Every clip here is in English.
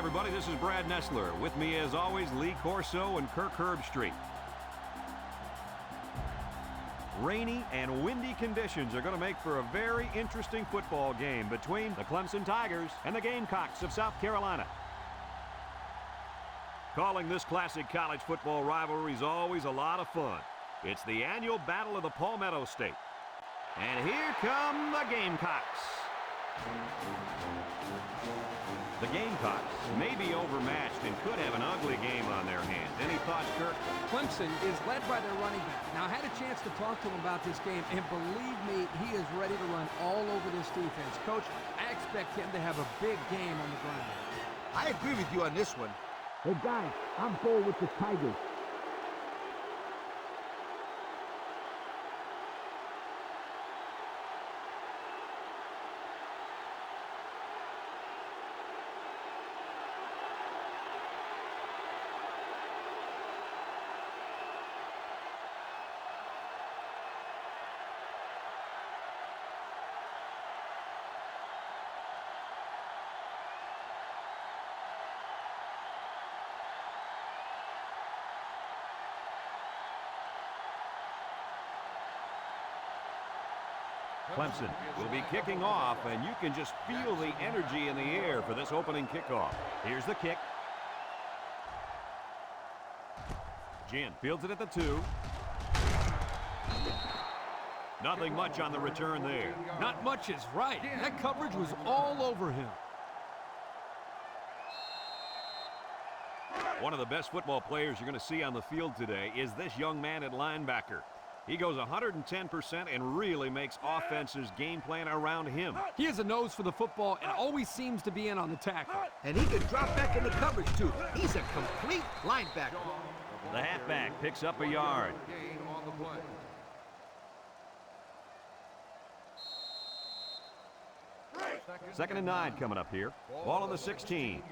everybody, this is Brad Nessler. With me, as always, Lee Corso and Kirk Herbstreit. Rainy and windy conditions are going to make for a very interesting football game between the Clemson Tigers and the Gamecocks of South Carolina. Calling this classic college football rivalry is always a lot of fun. It's the annual Battle of the Palmetto State. And here come the Gamecocks. The Gamecocks may be overmatched and could have an ugly game on their hands. Any thoughts, Kirk? Clemson is led by their running back. Now, I had a chance to talk to him about this game, and believe me, he is ready to run all over this defense. Coach, I expect him to have a big game on the ground. I agree with you on this one. Hey, guys, I'm bold with the Tigers. Clemson will be kicking off, and you can just feel the energy in the air for this opening kickoff. Here's the kick. Ginn fields it at the 2. Nothing much on the return there. Not much is right. That coverage was all over him. One of the best football players you're going to see on the field today is this young man at linebacker. He goes 110% and really makes offenses game plan around him. He has a nose for the football and always seems to be in on the tackle. And he can drop back into coverage, too. He's a complete linebacker. The halfback picks up a yard. Second and 9 coming up here. Ball on the 16.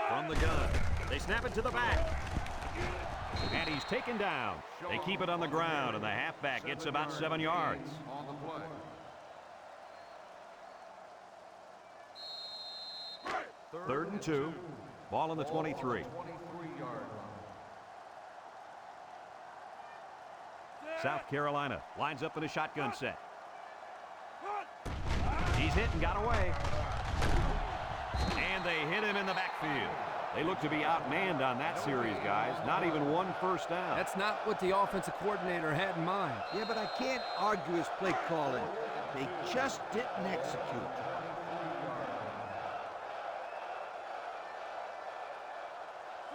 From the gun. They snap it to the back. And he's taken down. They keep it on the ground, and the halfback gets about 7 yards. Third and 2. Ball on the 23. South Carolina lines up in a shotgun set. He's hit and got away. And they hit him in the backfield. They look to be outmanned on that series, guys. Not even one first down. That's not what the offensive coordinator had in mind. Yeah, but I can't argue his play calling. They just didn't execute.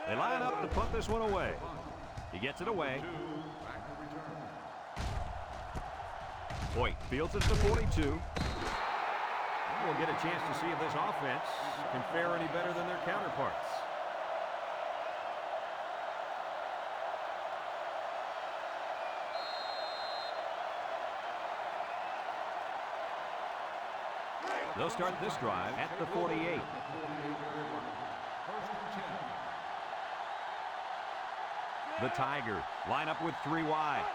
They line up to punt this one away. He gets it away. Hoyt fields it to 42. We'll get a chance to see if this offense can fare any better than their counterparts. They'll start this drive at the 48. The Tigers line up with 3 wide.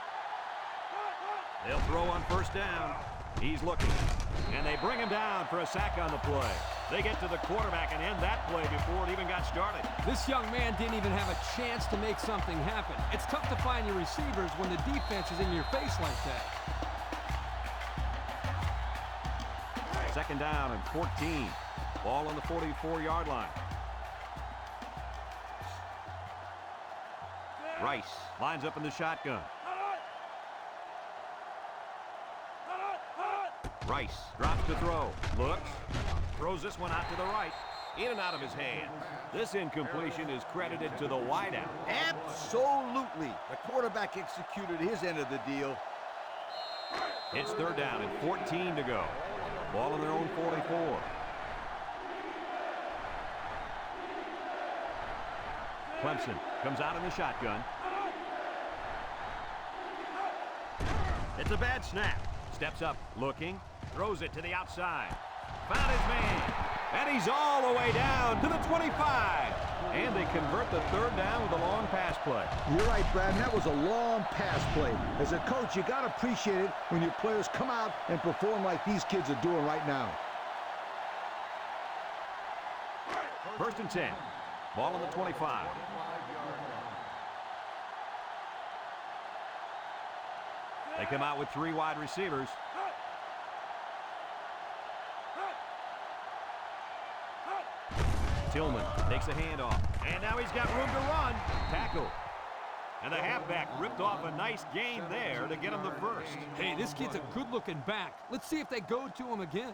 They'll throw on first down. He's looking. And they bring him down for a sack on the play. They get to the quarterback and end that play before it even got started. This young man didn't even have a chance to make something happen. It's tough to find your receivers when the defense is in your face like that. Second down and 14. Ball on the 44-yard line. Rice lines up in the shotgun. Rice drops to throw. Looks. Throws this one out to the right. In and out of his hands. This incompletion is credited to the wideout. Absolutely. The quarterback executed his end of the deal. It's third down and 14 to go. Ball on their own 44. Clemson comes out in the shotgun. It's a bad snap. Steps up, looking, throws it to the outside. Found his man, and he's all the way down to the 25. And they convert the third down with a long pass play. You're right, Brad. That was a long pass play. As a coach, you got to appreciate it when your players come out and perform like these kids are doing right now. 1st and 10. Ball on the 25. They come out with 3 wide receivers. Tillman takes a handoff, and now he's got room to run. Tackle. And the halfback ripped off a nice gain there to get him the first. Hey, this kid's a good-looking back. Let's see if they go to him again.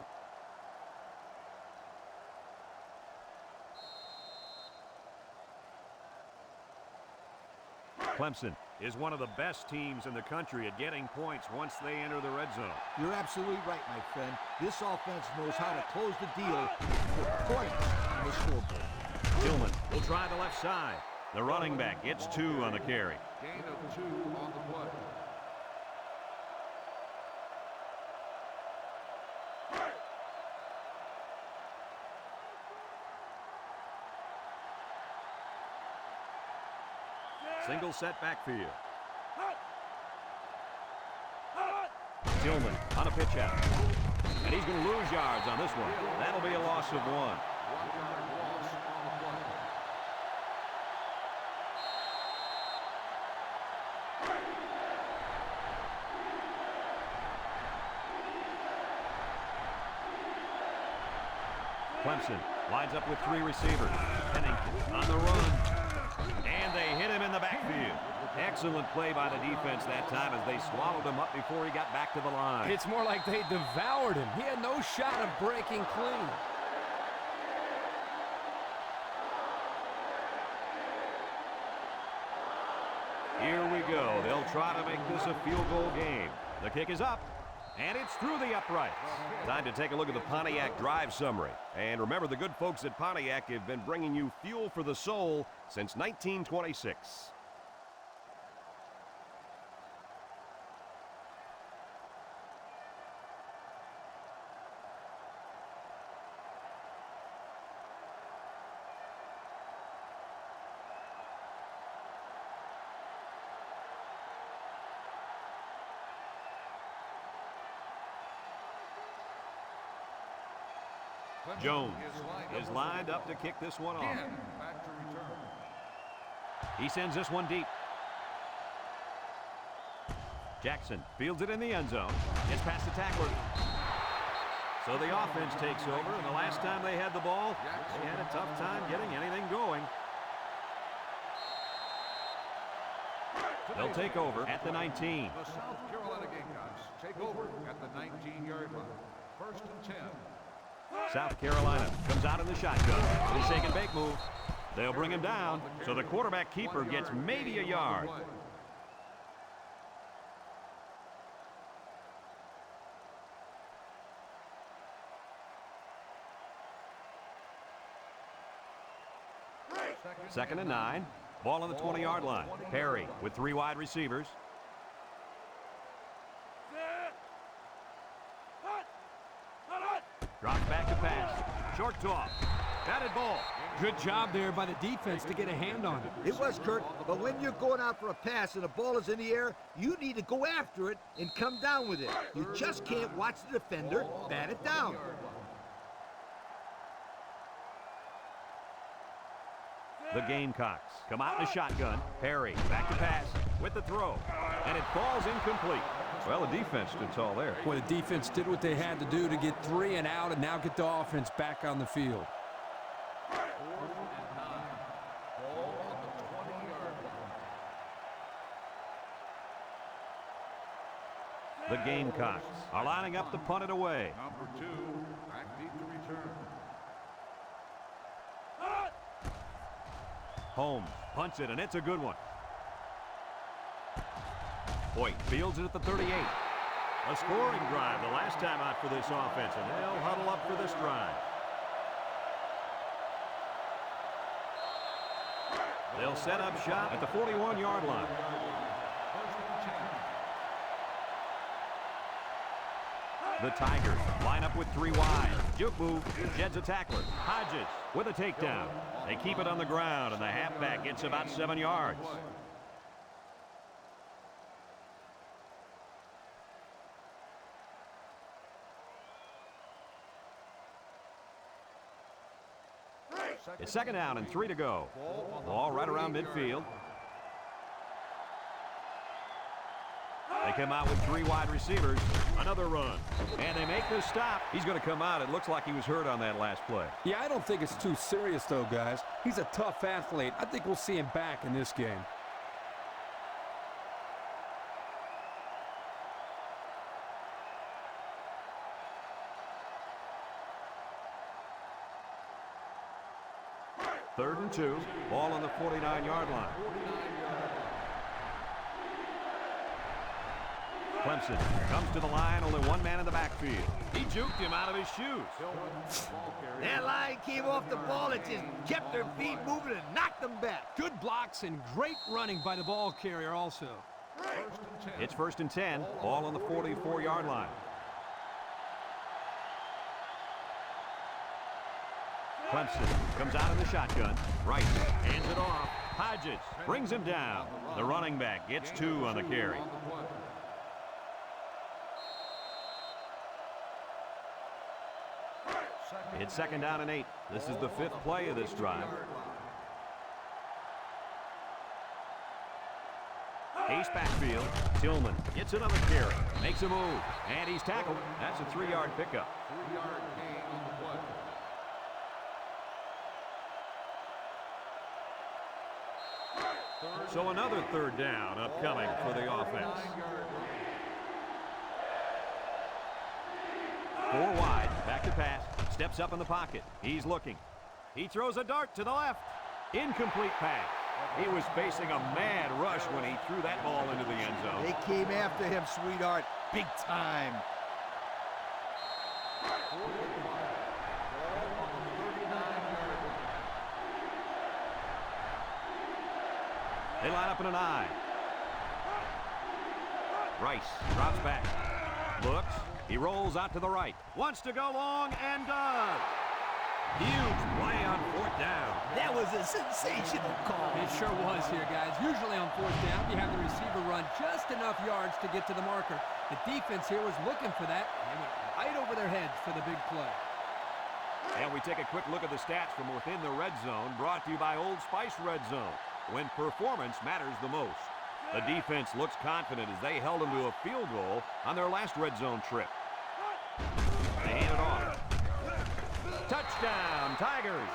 Clemson is one of the best teams in the country at getting points once they enter the red zone. You're absolutely right, my friend. This offense knows how to close the deal with points on the scoreboard. Tillman will try the left side. The running back gets 2 on the carry. Gain of 2 on the play. Single set backfield. Tillman on a pitch out. And he's going to lose yards on this one. That'll be a loss of 1. 1 yard loss on the play. Clemson lines up with 3 receivers. Pennington on the run. And they hit him in the backfield. Excellent play by the defense that time as they swallowed him up before he got back to the line. It's more like they devoured him. He had no shot of breaking clean. Here we go. They'll try to make this a field goal game. The kick is up, and it's through the uprights. Time to take a look at the Pontiac drive summary. And remember, the good folks at Pontiac have been bringing you fuel for the soul since 1926. Jones is lined up to kick this one off. Back to return. He sends this one deep. Jackson fields it in the end zone. Gets past the tackler. So the offense takes over, and the last time they had the ball, they had a tough time getting anything going. They'll take over at the 19. The South Carolina Gamecocks take over at the 19-yard line. 1st and 10. South Carolina comes out in the shotgun. With a shake and bake move. They'll bring him down, so the quarterback keeper gets maybe a yard. Second and 9. Ball on the 20-yard line. Perry with 3 wide receivers. Drops back to pass. Short toss. Batted ball. Good job there by the defense to get a hand on it. It was, Kurt, but when you're going out for a pass and the ball is in the air, you need to go after it and come down with it. You just can't watch the defender bat it down. The Gamecocks come out in a shotgun. Perry back to pass with the throw. And it falls incomplete. Well, the defense stood tall there. Boy, the defense did what they had to do to get 3 and out and now get the offense back on the field. 4th and 9. Ball on the 20-yard line. The Gamecocks are lining up to punt it away. Number 2, back deep to return. Holmes punts it, and it's a good one. Hoyt fields it at the 38. A scoring drive the last time out for this offense, and they'll huddle up for this drive. They'll set up shop at the 41-yard line. 1st and 10. The Tigers line up with 3 wide. Juke move, sheds a tackler. Hodges with a takedown. They keep it on the ground, and the halfback gets about 7 yards. It's 2nd down and 3 to go. Ball right around midfield. They come out with 3 wide receivers. Another run. And they make the stop. He's going to come out. It looks like he was hurt on that last play. Yeah, I don't think it's too serious, though, guys. He's a tough athlete. I think we'll see him back in this game. Third and 2. Ball on the 49-yard line. Clemson comes to the line, only 1 man in the backfield. He juked him out of his shoes. That line came off the ball and just kept their feet moving and knocked them back. Good blocks and great running by the ball carrier also. It's 1st and 10. Ball on the 44-yard line. Clemson comes out in the shotgun. Rice hands it off. Hodges brings him down. The running back gets 2 on the carry. It's 2nd down and 8. This is the 5th play of this drive. Ace backfield. Tillman gets another carry. Makes a move. And he's tackled. That's a 3-yard pickup. 3-yard gain on the play. So another 3rd down upcoming for the offense. 4 wide, back to pass, steps up in the pocket. He's looking. He throws a dart to the left. Incomplete pass. He was facing a mad rush when he threw that ball into the end zone. They came after him, sweetheart, big time. They line up in an I. Rice drops back. Looks. He rolls out to the right. Wants to go long and does. Huge play on 4th down. That was a sensational call. It sure was here, guys. Usually on 4th down, you have the receiver run just enough yards to get to the marker. The defense here was looking for that. They went right over their heads for the big play. And we take a quick look at the stats from within the red zone, brought to you by Old Spice Red Zone, when performance matters the most. The defense looks confident as they held them to a field goal on their last red zone trip. They hand it off. Touchdown, Tigers!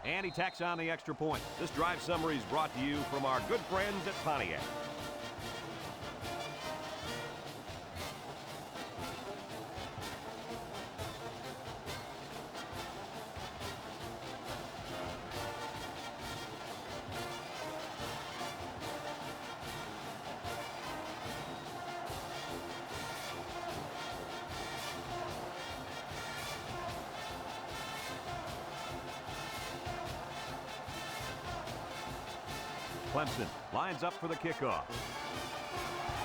And he tacks on the extra point. This drive summary is brought to you from our good friends at Pontiac. Clemson lines up for the kickoff.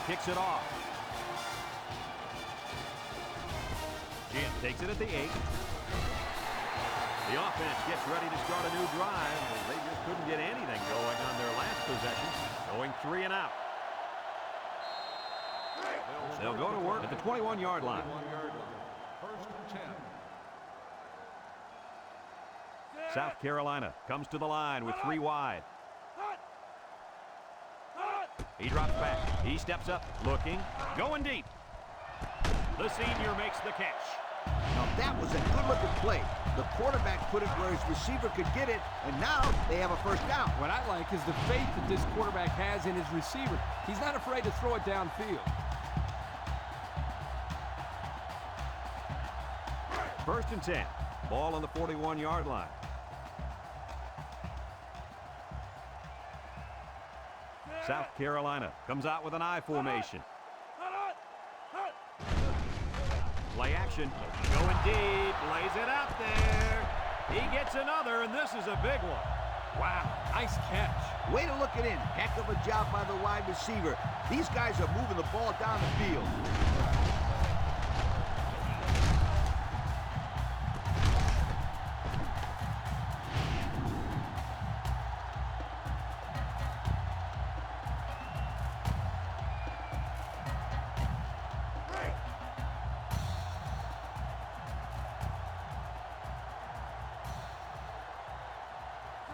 Kicks it off. Jim takes it at the 8. The offense gets ready to start a new drive. They just couldn't get anything going on their last possession, going 3 and out. They'll go to work at the 21-yard line. 1st and 10. South Carolina comes to the line with 3 wide. He drops back. He steps up, looking, going deep. The senior makes the catch. Now that was a good-looking play. The quarterback put it where his receiver could get it, and now they have a first down. What I like is the faith that this quarterback has in his receiver. He's not afraid to throw it downfield. First and 10. Ball on the 41-yard line. South Carolina comes out with an I formation. Play action. Going deep. Lays it out there. He gets another, and this is a big one. Wow, nice catch. Way to look it in. Heck of a job by the wide receiver. These guys are moving the ball down the field.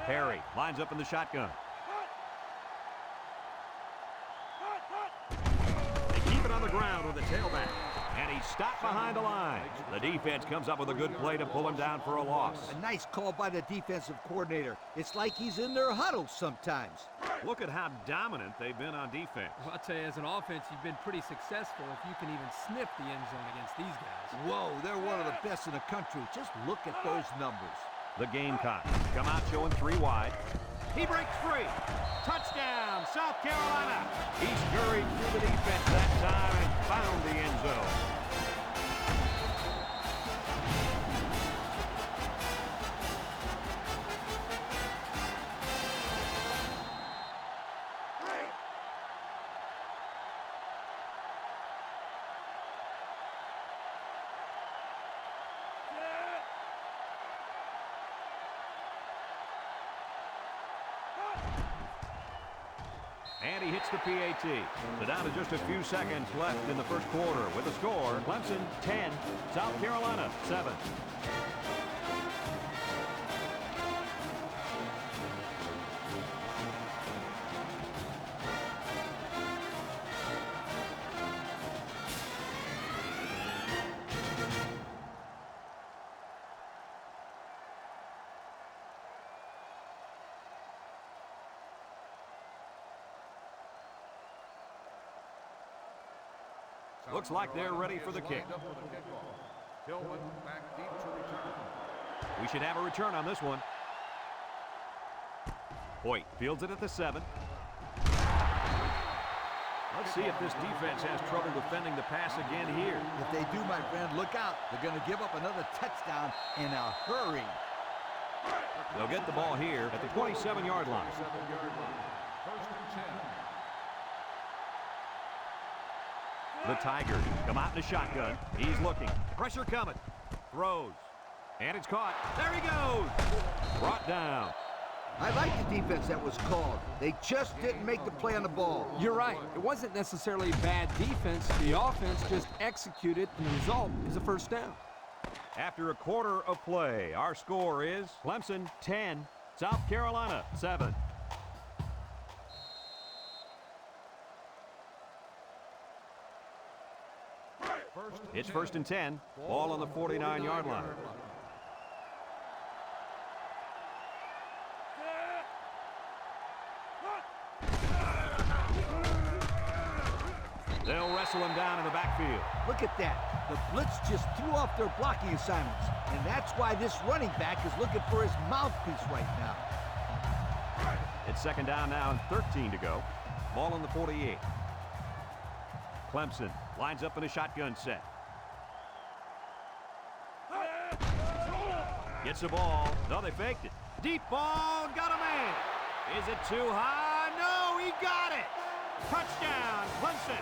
Perry lines up in the shotgun. They keep it on the ground with the tailback. And he's stopped behind the line. The defense comes up with a good play to pull him down for a loss. A nice call by the defensive coordinator. It's like he's in their huddle sometimes. Look at how dominant they've been on defense. Well, I'll tell you, as an offense, you've been pretty successful if you can even sniff the end zone against these guys. Whoa, they're one of the best in the country. Just look at those numbers. The Gamecocks come out showing 3 wide. He breaks free. Touchdown, South Carolina. He scurried through the defense that time and found the end zone. And he hits the PAT. So down to just a few seconds left in the first quarter with a score. Clemson 10, South Carolina 7. Looks like they're ready for the kick. Tillman back deep to return. We should have a return on this one. Hoyt fields it at the 7. Let's see if this defense has trouble defending the pass again here. If they do, my friend, look out. They're going to give up another touchdown in a hurry. They'll get the ball here at the 27-yard line. 7-yard line. First and 10. The Tigers come out in a shotgun. He's looking. Pressure coming. Throws. And it's caught. There he goes. Brought down. I like the defense that was called. They just didn't make the play on the ball. You're right. It wasn't necessarily bad defense. The offense just executed, and the result is a first down. After a quarter of play, our score is Clemson 10, South Carolina 7. It's first and 10. Ball on the 49-yard line. They'll wrestle him down in the backfield. Look at that. The blitz just threw off their blocking assignments. And that's why this running back is looking for his mouthpiece right now. It's second down now and 13 to go. Ball on the 48. Clemson lines up in a shotgun set. Gets the ball. No, they faked it. Deep ball. Got a man. Is it too high? No, he got it. Touchdown, Clemson.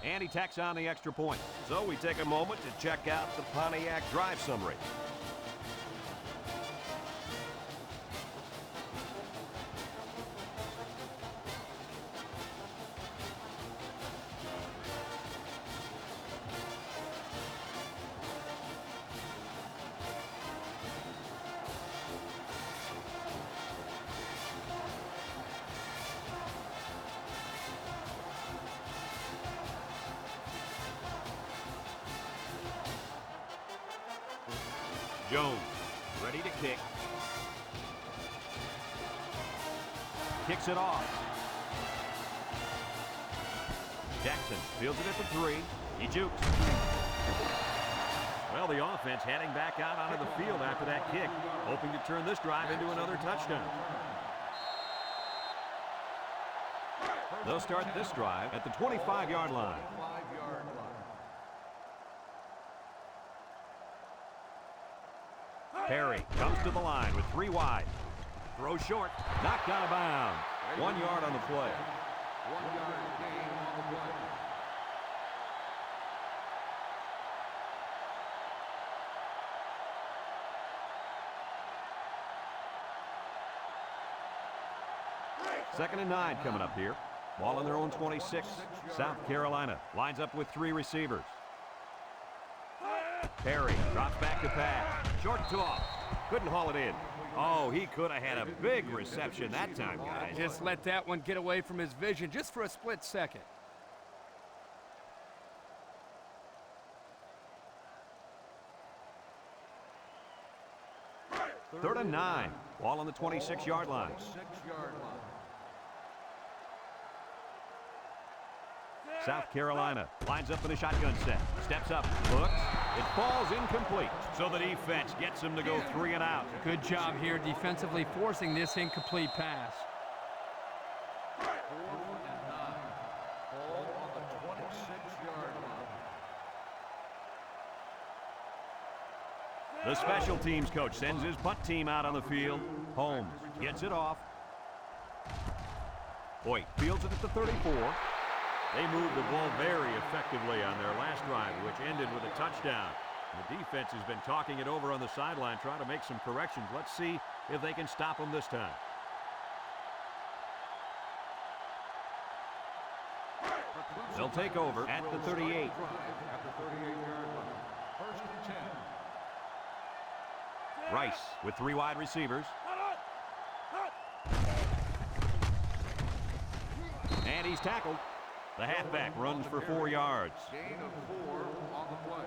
And he tacks on the extra point. So we take a moment to check out the Pontiac drive summary. Jones, ready to kick. Kicks it off. Jackson fields it at the 3. He jukes. Well, the offense heading back out onto the field after that kick, hoping to turn this drive into another touchdown. They'll start this drive at the 25-yard line. Perry comes to the line with 3 wide. Throw short, knocked out of bounds. 1 yard on the play. 1 yard gain on the play. Second and 9 coming up here. Ball on their own 26. South Carolina lines up with 3 receivers. Perry drops back to pass. Short toss. Couldn't haul it in. Oh, he could have had a big reception that time, guys. Just let that one get away from his vision just for a split second. Third and 9. Ball on the 26-yard line. 6-yard line. South Carolina lines up in a shotgun set. Steps up, looks. It falls incomplete. So the defense gets him to go 3 and out. Good job here defensively forcing this incomplete pass. 4th and 9. Ball on the 26-yard line. The special teams coach sends his punt team out on the field. Holmes gets it off. Hoyt fields it at the 34. They moved the ball very effectively on their last drive, which ended with a touchdown. The defense has been talking it over on the sideline, trying to make some corrections. Let's see if they can stop them this time. They'll take over at the 38. At the 38-yard line. 1st and 10. Rice with 3 wide receivers. And he's tackled. The halfback runs for 4 yards. Gain of 4 on the play.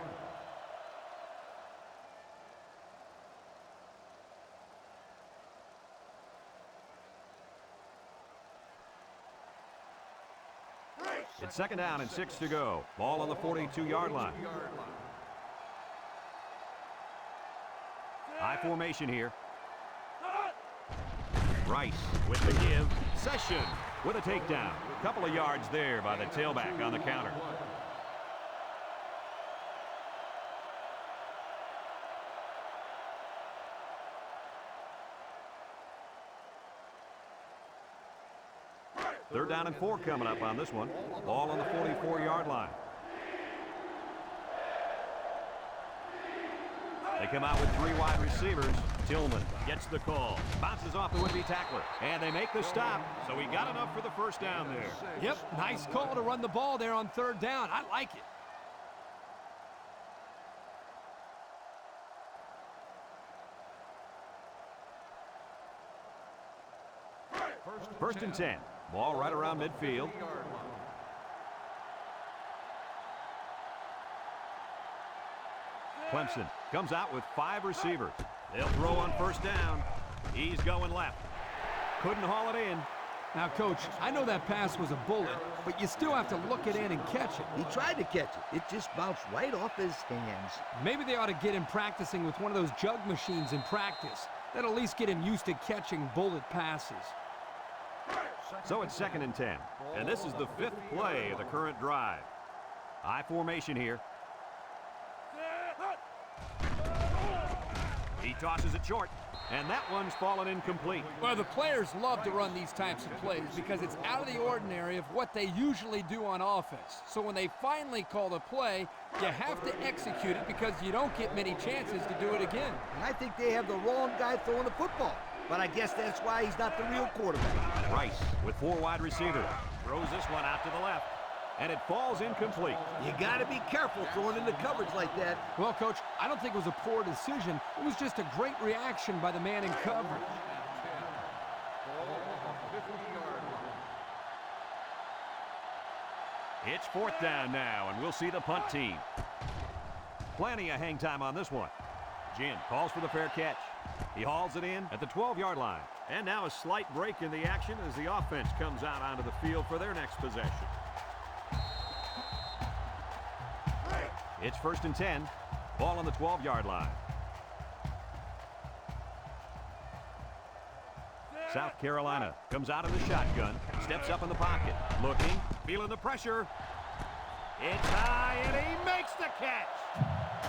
It's 2nd down and 6 to go. Ball on the 42-yard line. High formation here. Rice with the give. Session with a takedown. Couple of yards there by the tailback on the counter. Third down and 4 coming up on this one. Ball on the 44-yard line. They come out with 3 wide receivers. Tillman gets the call. Bounces off the would-be tackler. And they make the stop. So he got enough for the first down there. Yep, nice call to run the ball there on 3rd down. I like it. First and 10. Ball right around midfield. Clemson comes out with 5 receivers. They'll throw on 1st down. He's going left. Couldn't haul it in. Now, Coach, I know that pass was a bullet, but you still have to look it in and catch it. He tried to catch it. It just bounced right off his hands. Maybe they ought to get him practicing with one of those jug machines in practice. That'll at least get him used to catching bullet passes. So it's 2nd and 10. And this is the 5th play of the current drive. High formation here. He tosses it short. And that one's fallen incomplete. Well, the players love to run these types of plays because it's out of the ordinary of what they usually do on offense. So when they finally call the play, you have to execute it because you don't get many chances to do it again. And I think they have the wrong guy throwing the football. But I guess that's why he's not the real quarterback. Rice with 4 wide receivers. Throws this one out to the left. And it falls incomplete. You got to be careful throwing into coverage like that. Well, Coach, I don't think it was a poor decision. It was just a great reaction by the man in coverage. It's 4th down now, and we'll see the punt team. Plenty of hang time on this one. Jin calls for the fair catch. He hauls it in at the 12-yard line. And now a slight break in the action as the offense comes out onto the field for their next possession. It's 1st and 10. Ball on the 12-yard line. South Carolina comes out of the shotgun, steps up in the pocket, looking, feeling the pressure. It's high, and he makes the catch.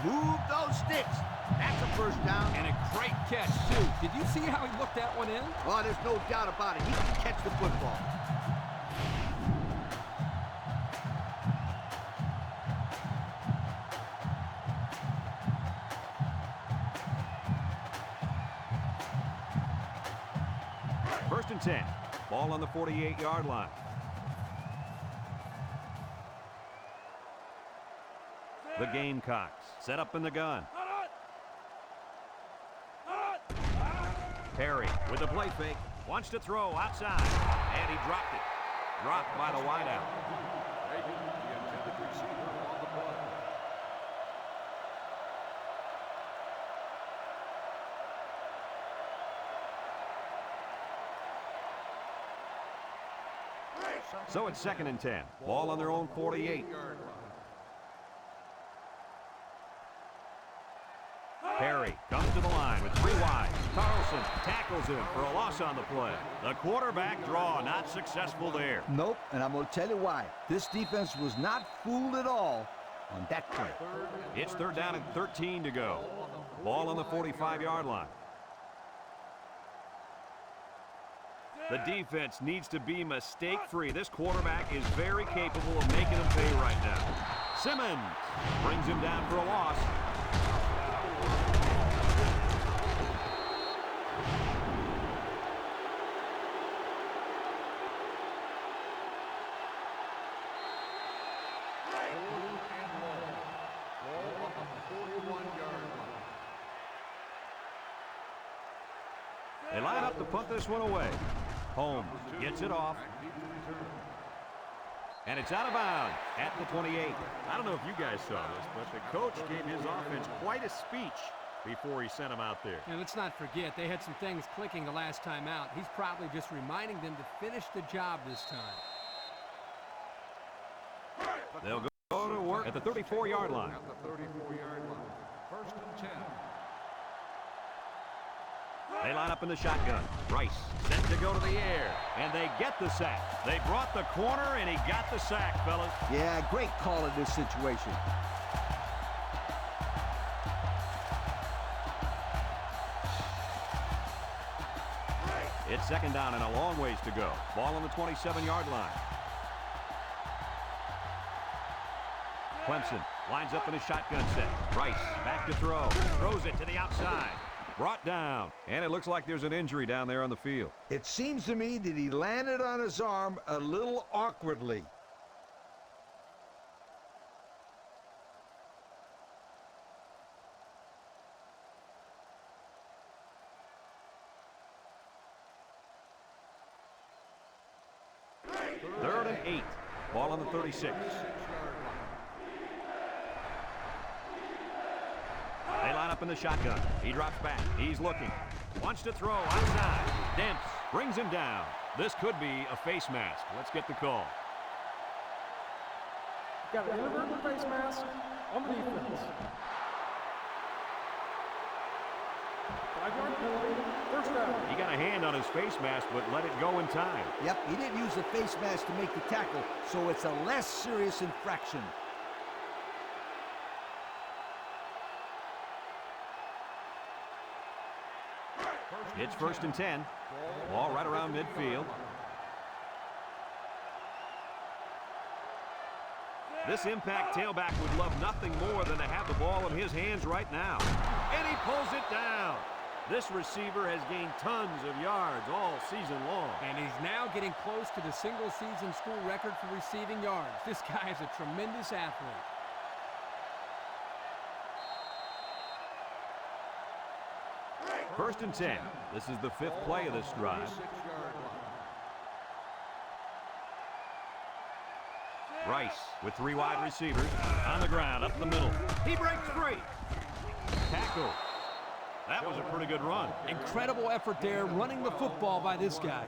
Move those sticks. That's a first down. And a great catch, too. Did you see how he looked that one in? Oh, there's no doubt about it. He can catch the football. First and 10. Ball on the 48-yard line. The Gamecocks set up in the gun. Perry with the play fake. Wants to throw outside. And he dropped it. Dropped by the wideout. Reagan, the intended receiver on the play. So it's 2nd and 10. Ball on their own 48. Perry comes to the line with 3 wide. Carlson tackles him for a loss on the play. The quarterback draw not successful there. Nope, and I'm going to tell you why. This defense was not fooled at all on that play. It's 3rd down and 13 to go. Ball on the 45-yard line. The defense needs to be mistake-free. This quarterback is very capable of making them pay right now. Simmons brings him down for a loss. They line up to punt this one away. Holmes gets it off. And it's out of bounds at the 28. I don't know if you guys saw this, but the coach gave his offense quite a speech before he sent them out there. And let's not forget, they had some things clicking the last time out. He's probably just reminding them to finish the job this time. They'll go to work at the 34-yard line. At the 34-yard line. 1st and 10. They line up in the shotgun. Rice sent to go to the air, and they get the sack. They brought the corner, and he got the sack, fellas. Yeah, great call in this situation. It's 2nd down and a long ways to go. Ball on the 27-yard line. Clemson lines up in a shotgun set. Rice back to throw. Throws it to the outside. Brought down. And it looks like there's an injury down there on the field. It seems to me that he landed on his arm a little awkwardly. Third and 8. Ball on the 36. They line up in the shotgun. He drops back. He's looking. Wants to throw outside. Demps brings him down. This could be a face mask. Let's get the call. Got an inadvertent face mask on the defense. 5-yard penalty, 1st down. He got a hand on his face mask, but let it go in time. Yep, he didn't use the face mask to make the tackle, so it's a less serious infraction. It's 1st and 10. Ball right around midfield. This impact tailback would love nothing more than to have the ball in his hands right now. And he pulls it down. This receiver has gained tons of yards all season long. And he's now getting close to the single-season school record for receiving yards. This guy is a tremendous athlete. First and 10. This is the 5th play of this drive. Rice with 3 wide receivers on the ground up the middle. He breaks free. Tackle. That was a pretty good run. Incredible effort there running the football by this guy.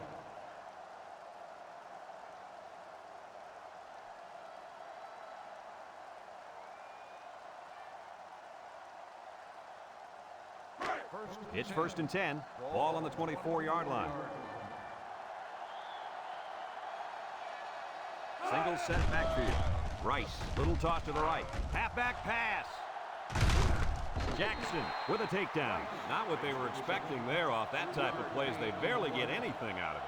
It's 1st and 10. Ball on the 24-yard line. Single set backfield. Rice, little toss to the right. Halfback pass. Jackson with a takedown. Not what they were expecting there off that type of plays. They barely get anything out of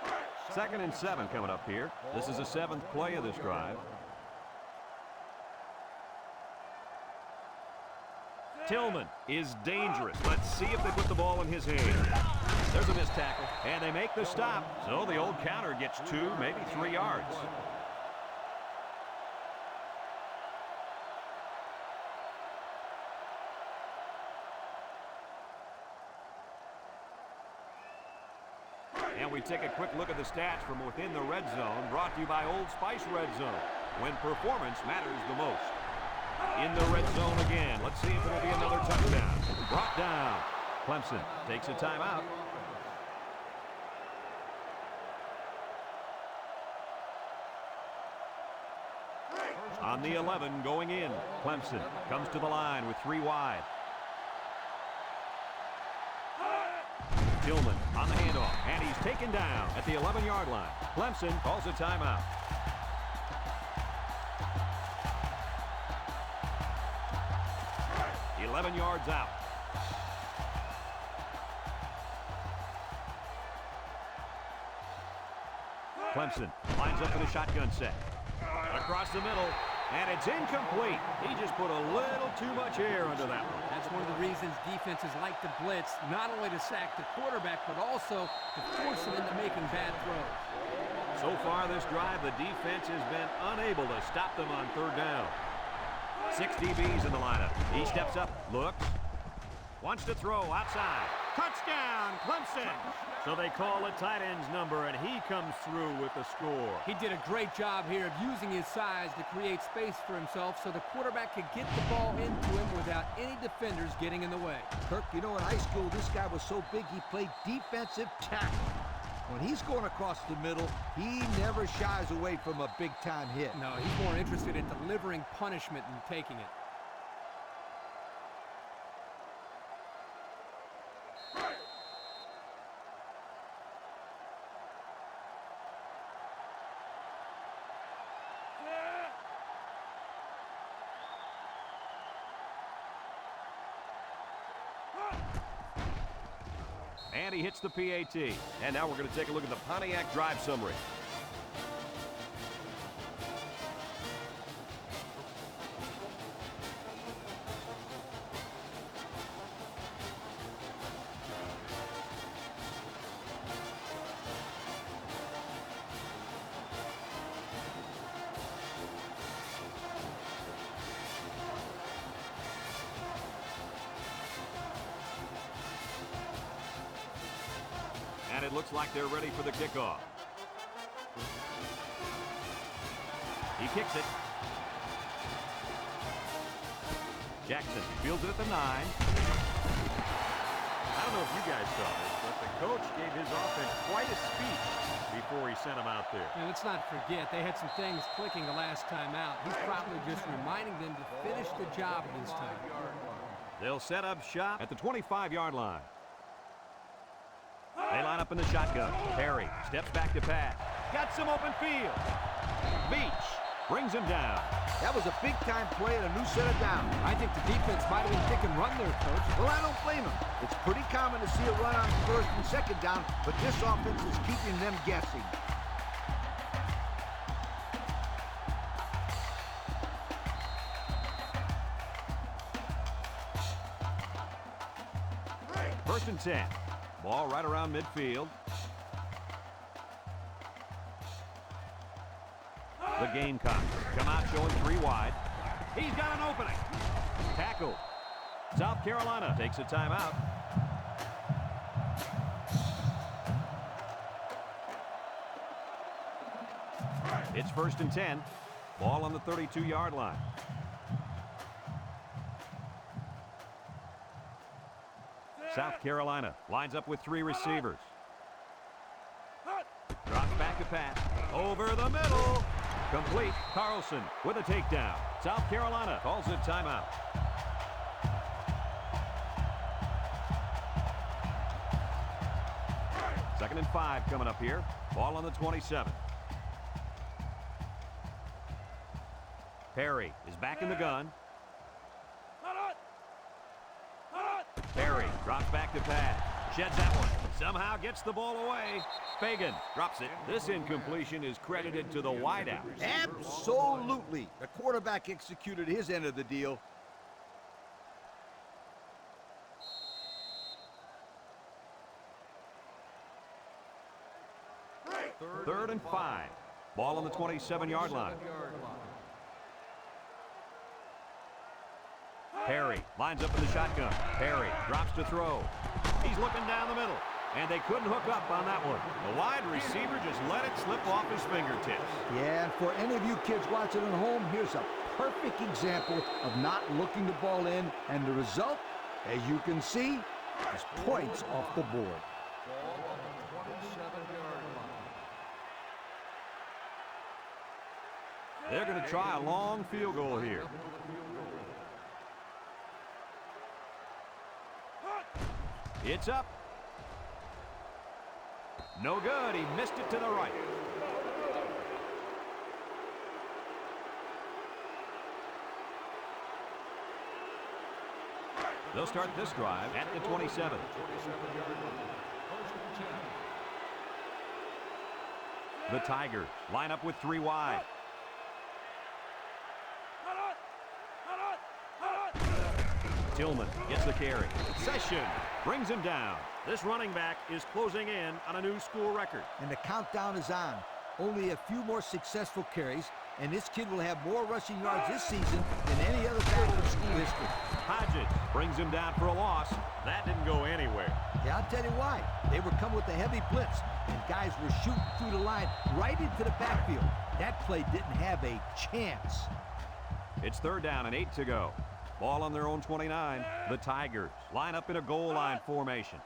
it. 2nd and 7 coming up here. This is the 7th play of this drive. Tillman is dangerous. Let's see if they put the ball in his hand. There's a missed tackle, and they make the stop. So the old counter gets 2, maybe 3 yards. And we take a quick look at the stats from within the red zone, brought to you by Old Spice Red Zone, when performance matters the most. In the red zone again. Let's see if it'll be another touchdown. Brought down. Clemson takes a timeout. On the 11 going in. Clemson comes to the line with 3 wide. Tillman on the handoff, and he's taken down at the 11-yard line. Clemson calls a timeout. $11 yards out. Clemson lines up for the shotgun set. Across the middle, and it's incomplete. He just put a little too much air under that one. That's one of the reasons defenses like to blitz, not only to sack the quarterback, but also to force him into making bad throws. So far this drive, the defense has been unable to stop them on 3rd down. 6 DBs in the lineup. He steps up, looks, wants to throw outside. Touchdown, Clemson! So they call a tight end's number, and he comes through with the score. He did a great job here of using his size to create space for himself so the quarterback could get the ball into him without any defenders getting in the way. Kirk, you know, in high school, this guy was so big he played defensive tackle. When he's going across the middle, he never shies away from a big-time hit. No, he's more interested in delivering punishment than taking it. And he hits the PAT. And now we're going to take a look at the Pontiac drive summary. And it looks like they're ready for the kickoff. He kicks it. Jackson fields it at the 9. I don't know if you guys saw this, but the coach gave his offense quite a speech before he sent them out there. And let's not forget, they had some things clicking the last time out. He's probably just reminding them to finish the job this time. They'll set up shop at the 25-yard line. They line up in the shotgun. Perry steps back to pass. Got some open field. Beach Brings him down. That was a big-time play and a new set of downs. I think the defense might have been thinking run there, Coach. Well, I don't blame him. It's pretty common to see a run on first and second down, but this offense is keeping them guessing. First and 10. Ball right around midfield. The Gamecocks come out showing 3 wide. He's got an opening. Tackle. South Carolina takes a timeout. It's first and 10. Ball on the 32-yard line. South Carolina lines up with 3 receivers. Drops back to pass. Over the middle. Complete. Carlson with a takedown. South Carolina calls it timeout. Second and 5 coming up here. Ball on the 27. Perry is back in the gun. Perry drops back to pass. Sheds that one. Somehow gets the ball away. Fagan drops it. This incompletion is credited to the wideout. Absolutely. The quarterback executed his end of the deal. Third and 5. Ball on the 27-yard line. Perry lines up in the shotgun. Perry drops to throw. He's looking down the middle, and they couldn't hook up on that one. The wide receiver just let it slip off his fingertips. Yeah, and for any of you kids watching at home, here's a perfect example of not looking the ball in, and the result, as you can see, is points off the board. They're going to try a long field goal here. It's up. No good. He missed it to the right. They'll start this drive at the 27. The Tigers line up with 3 wide. Tillman gets the carry. Session brings him down. This running back is closing in on a new school record. And the countdown is on. Only a few more successful carries, and this kid will have more rushing yards this season than any other back in school history. Hodges brings him down for a loss. That didn't go anywhere. Yeah, I'll tell you why. They were coming with a heavy blitz, and guys were shooting through the line right into the backfield. That play didn't have a chance. It's third down and 8 to go. Ball on their own 29. The Tigers line up in a goal line formation.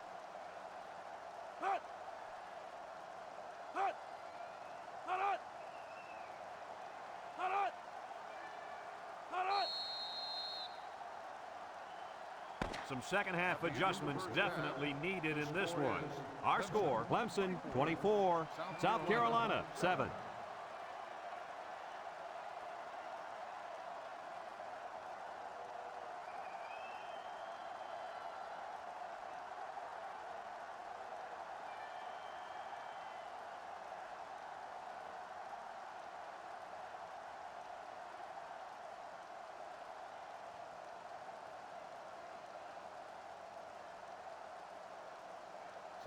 Some second half adjustments definitely needed in this one. Our score, Clemson 24, South Carolina 7.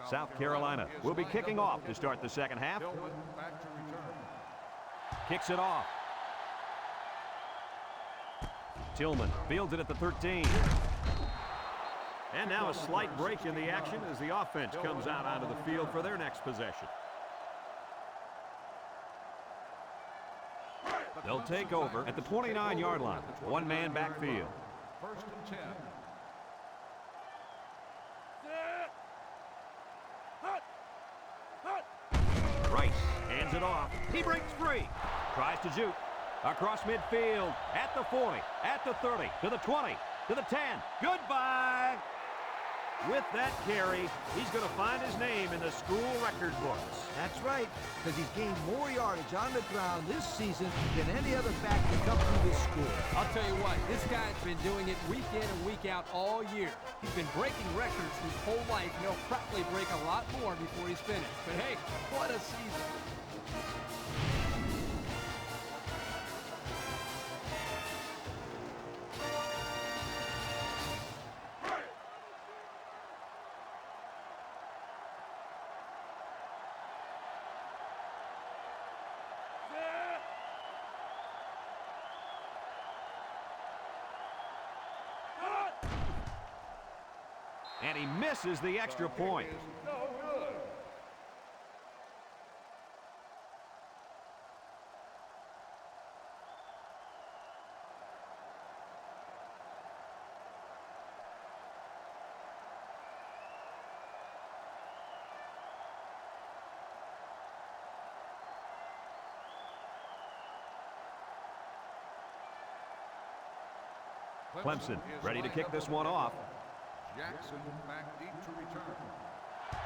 South Carolina will be kicking off to start the second half. Kicks it off. Tillman fields it at the 13. And now a slight break in the action as the offense comes out onto the field for their next possession. They'll take over at the 29-yard line. One man backfield. First and 10. Rice hands it off. He breaks free. Tries to juke. Across midfield. At the 40. At the 30. To the 20. To the 10. Goodbye. With that carry, he's going to find his name in the school record books. That's right, because he's gained more yardage on the ground this season than any other back to come through this school. I'll tell you what, this guy's been doing it week in and week out all year. He's been breaking records his whole life, and he'll probably break a lot more before he's finished. But hey, what a season. And he misses the extra point. Clemson ready to kick this one off. Jackson back deep to return.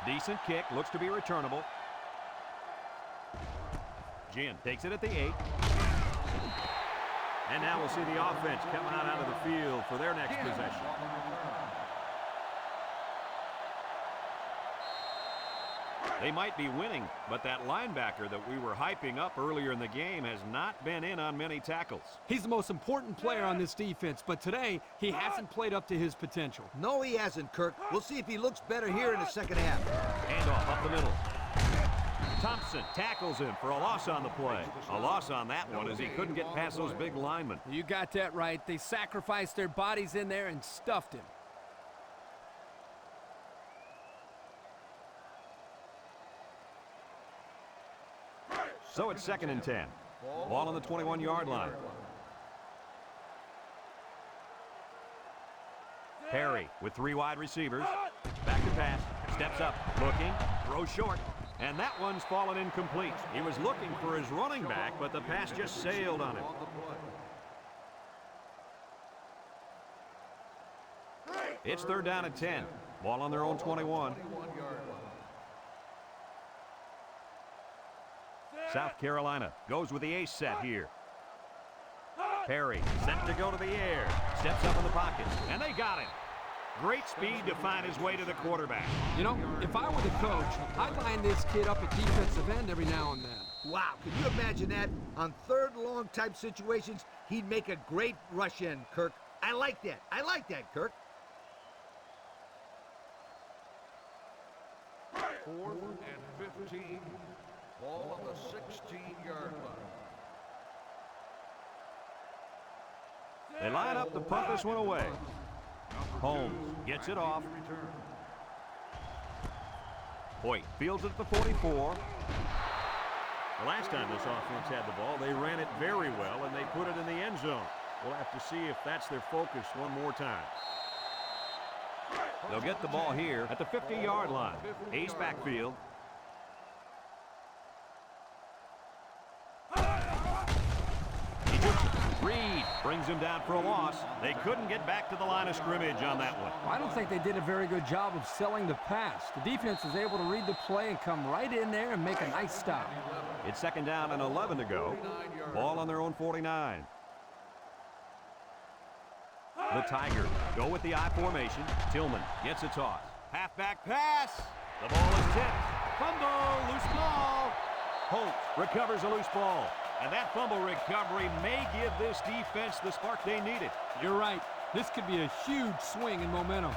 Decent kick, looks to be returnable. Ginn takes it at the 8. And now we'll see the offense coming out of the field for their next possession. They might be winning, but that linebacker that we were hyping up earlier in the game has not been in on many tackles. He's the most important player on this defense, but today he hasn't played up to his potential. No, he hasn't, Kirk. We'll see if he looks better here in the second half. Handoff up the middle. Thompson tackles him for a loss on the play. A loss on that one as he couldn't get past those big linemen. You got that right. They sacrificed their bodies in there and stuffed him. So it's 2nd and 10. Ball on the 21-yard line. Perry with 3 wide receivers. Back to pass. Steps up. Looking. Throws short. And that one's fallen incomplete. He was looking for his running back, but the pass just sailed on him. It's 3rd down and 10. Ball on their own 21. South Carolina goes with the ace set here. Perry set to go to the air. Steps up in the pocket, and they got him. Great speed to find his way to the quarterback. You know, if I were the coach, I'd line this kid up at defensive end every now and then. Wow, can you imagine that? On 3rd and long type situations, he'd make a great rush in, Kirk. I like that. I like that, Kirk. 4th and 15. Ball on the 16-yard line. They line up to punt this one away. Holmes gets it off. Hoyt fields it at the 44. The last time this offense had the ball, they ran it very well, and they put it in the end zone. We'll have to see if that's their focus one more time. They'll get the ball here at the 50-yard line. Ace backfield. Reed brings him down for a loss. They couldn't get back to the line of scrimmage on that one. I don't think they did a very good job of selling the pass. The defense was able to read the play and come right in there and make a nice stop. It's 2nd down and 11 to go. Ball on their own 49. The Tigers go with the I formation. Tillman gets a toss. Halfback pass. The ball is tipped. Fumble, loose ball. Holt recovers a loose ball. And that fumble recovery may give this defense the spark they needed. You're right. This could be a huge swing in momentum.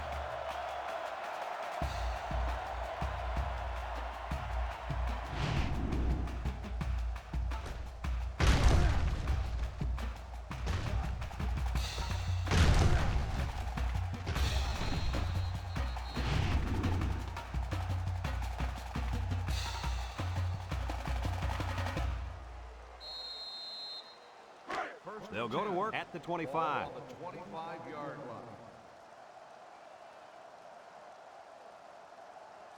They'll go to work at the 25. On the 25-yard line.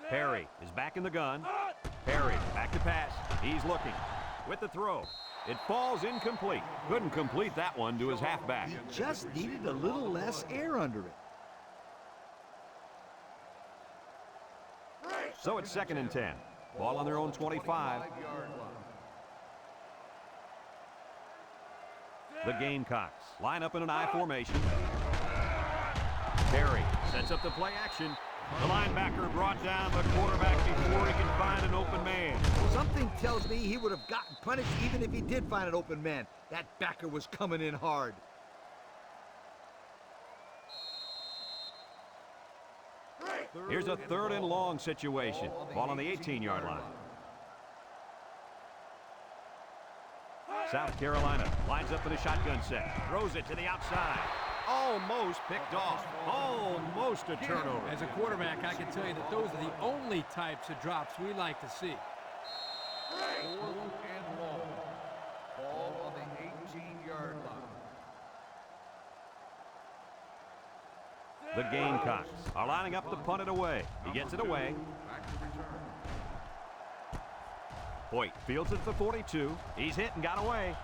Perry is back in the gun. Perry back to pass. He's looking with the throw. It falls incomplete. Couldn't complete that one to his halfback. Just needed a little less air under it. So it's 2nd and 10. Ball on their own 25. The Gamecocks line up in an I formation. Perry sets up the play action. The linebacker brought down the quarterback before he can find an open man. Something tells me he would have gotten punished even if he did find an open man. That backer was coming in hard. Here's a 3rd and long situation. Ball on the 18-yard line. South Carolina lines up in a shotgun set. Throws it to the outside. Almost picked off. Almost a turnover. As a quarterback, I can tell you that those are the only types of drops we like to see. 4th and long. Ball on the 18-yard line. The Gamecocks are lining up to punt it away. He gets it away. Back to return. Hoyt fields it to the 42. He's hit and got away.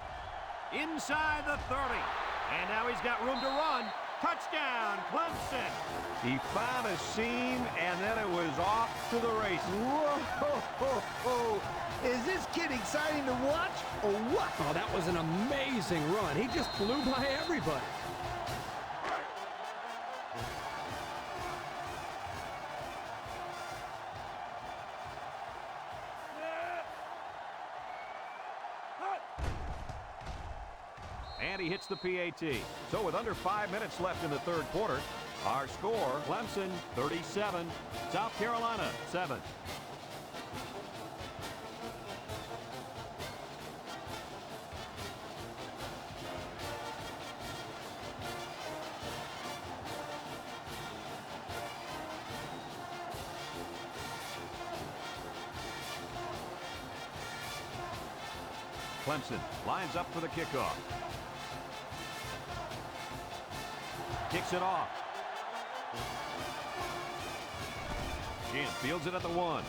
Inside the 30. And now he's got room to run. Touchdown, Clemson. He found a seam, and then it was off to the races. Whoa! Is this kid exciting to watch or what? Oh, that was an amazing run. He just flew by everybody. And he hits the PAT. So with under 5 minutes left in the 3rd quarter, our score, Clemson 37, South Carolina 7. Clemson lines up for the kickoff. Kicks it off. Jim fields it at the 1.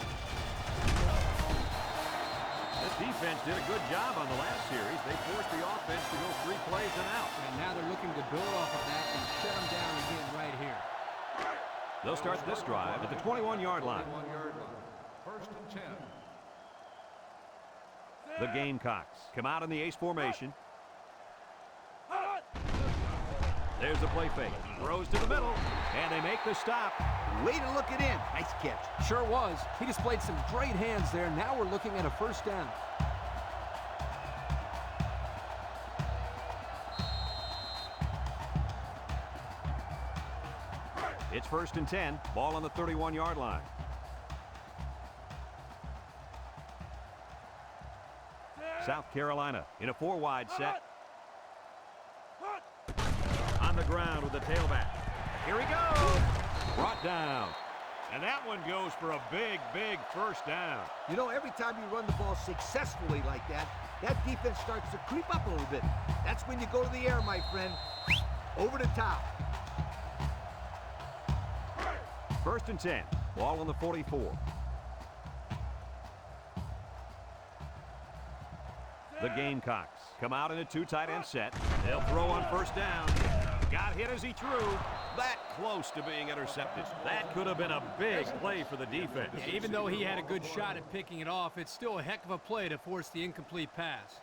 This defense did a good job on the last series. They forced the offense to go 3 plays and out. And now they're looking to build off of that and shut them down again right here. They'll start this drive at the 21-yard line. 21-yard line. 1st and 10. The Gamecocks come out in the ace formation. There's the play fake. Throws to the middle, and they make the stop. Way to look it in. Nice catch. Sure was. He displayed some great hands there. Now we're looking at a 1st down. It's 1st and 10. Ball on the 31-yard line. South Carolina in a 4-wide set. On the ground with the tailback. Here he goes. Brought down. And that one goes for a big, big 1st down. You know, every time you run the ball successfully like that, that defense starts to creep up a little bit. That's when you go to the air, my friend. Over the top. 1st and 10. Ball on the 44. The Gamecocks come out in a 2 tight end set. They'll throw on 1st down. Got hit as he threw. That close to being intercepted. That could have been a big play for the defense. Yeah, even though he had a good shot at picking it off, it's still a heck of a play to force the incomplete pass.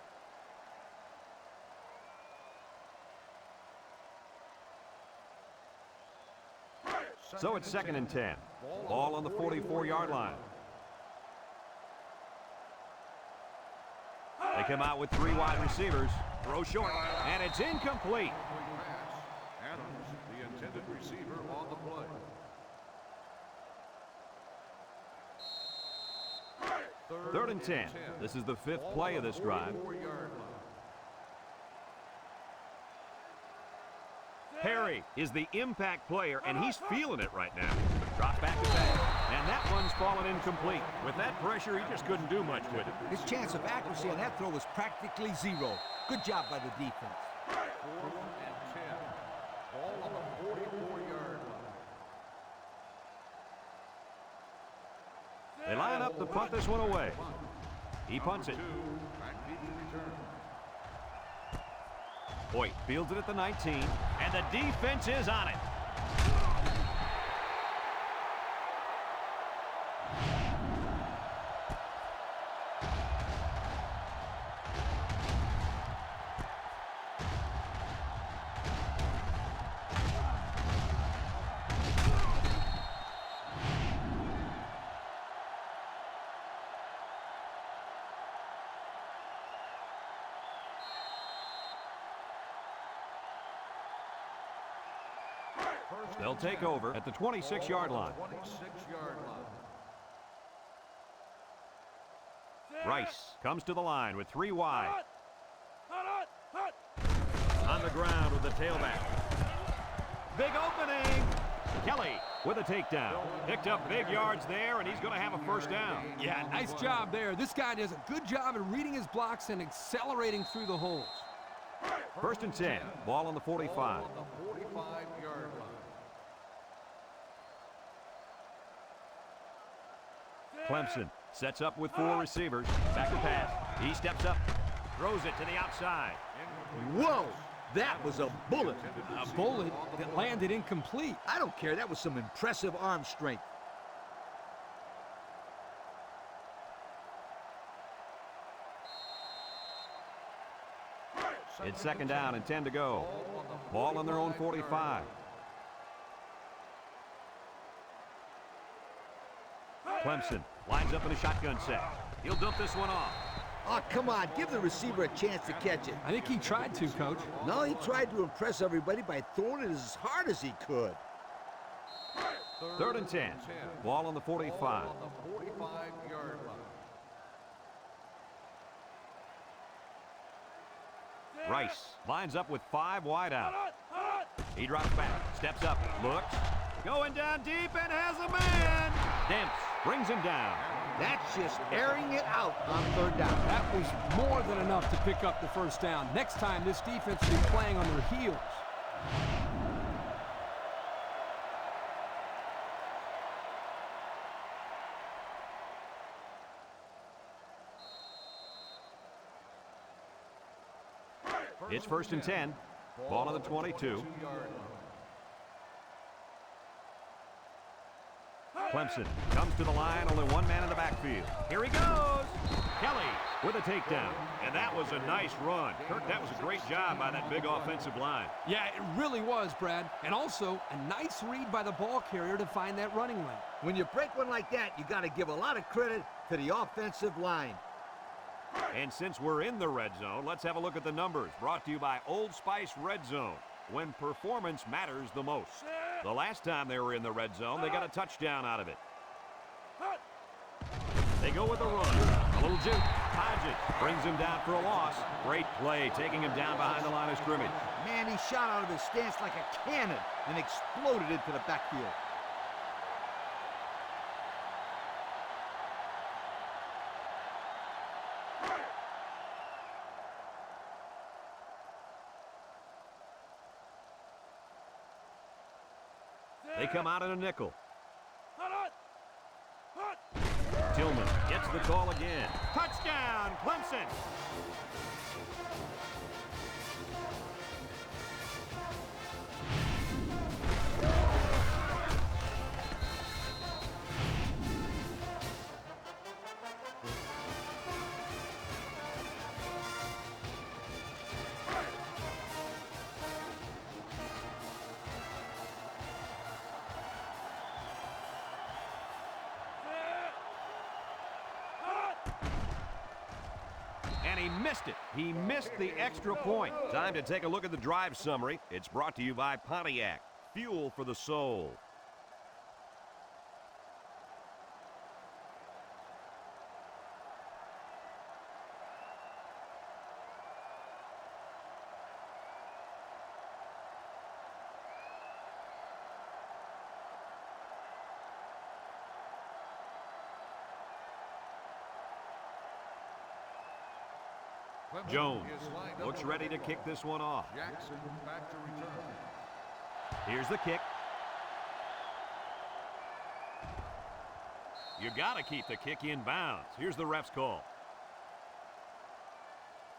So it's 2nd and 10. Ball on the 44-yard line. They come out with 3 wide receivers. Throw short, and it's incomplete. Adams, the intended receiver, on the play. 3rd and 10. This is the 5th play of this drive. 4-yard line. Perry is the impact player, and he's feeling it right now. Drop back to back, and that one's fallen incomplete. With that pressure, he just couldn't do much with it. His chance of accuracy on that throw was practically 0. Good job by the defense. 4th and 10. Ball on the 44-yard line. They line up to punt this one away. He punts it. 2, back deep to return. Hoyt fields it at the 19, and the defense is on it. They'll take over at the 26-yard line. 26-yard line. Rice comes to the line with 3 wide. On the ground with the tailback. Big opening. Kelly with a takedown. Picked up big yards there, and he's going to have a first down. Yeah, nice job there. This guy does a good job at reading his blocks and accelerating through the holes. First and 10. Ball on the 45. On the 45-yard line. Clemson sets up with 4 receivers. Back to pass. He steps up. Throws it to the outside. Whoa! That was a bullet. A bullet that landed incomplete. I don't care. That was some impressive arm strength. It's second down and 10 to go. Ball on their own 45. Clemson lines up in a shotgun set. He'll dump this one off. Oh, come on. Give the receiver a chance to catch it. I think he tried to, Coach. No, he tried to impress everybody by throwing it as hard as he could. Third and 10. Ball on the 45. On the 45-yard line. Rice lines up with 5 wide out. He drops back, steps up, looks, going down deep and has a man. Dempsey brings him down. That's just airing it out on third down. That was more than enough to pick up the first down. Next time, this defense will be playing on their heels. It's first and 10. Ball on the 22. Clemson comes to the line, only 1 man in the backfield. Here he goes. Kelly with a takedown. And that was a nice run. Kirk, that was a great job by that big offensive line. Yeah, it really was, Brad. And also, a nice read by the ball carrier to find that running lane. When you break one like that, you got to give a lot of credit to the offensive line. And since we're in the red zone, let's have a look at the numbers. Brought to you by Old Spice Red Zone, when performance matters the most. The last time they were in the red zone, they got a touchdown out of it. They go with a run. A little juke. Hodges brings him down for a loss. Great play, taking him down behind the line of scrimmage. Man, he shot out of his stance like a cannon and exploded into the backfield. They come out in a nickel. Tillman gets the call again. Touchdown, Clemson! And he missed it. He missed the extra point. Time to take a look at the drive summary. It's brought to you by Pontiac. Fuel for the soul. Jones looks ready to kick this one off. Jackson back to return. Here's the kick. You got to keep the kick in bounds. Here's the ref's call.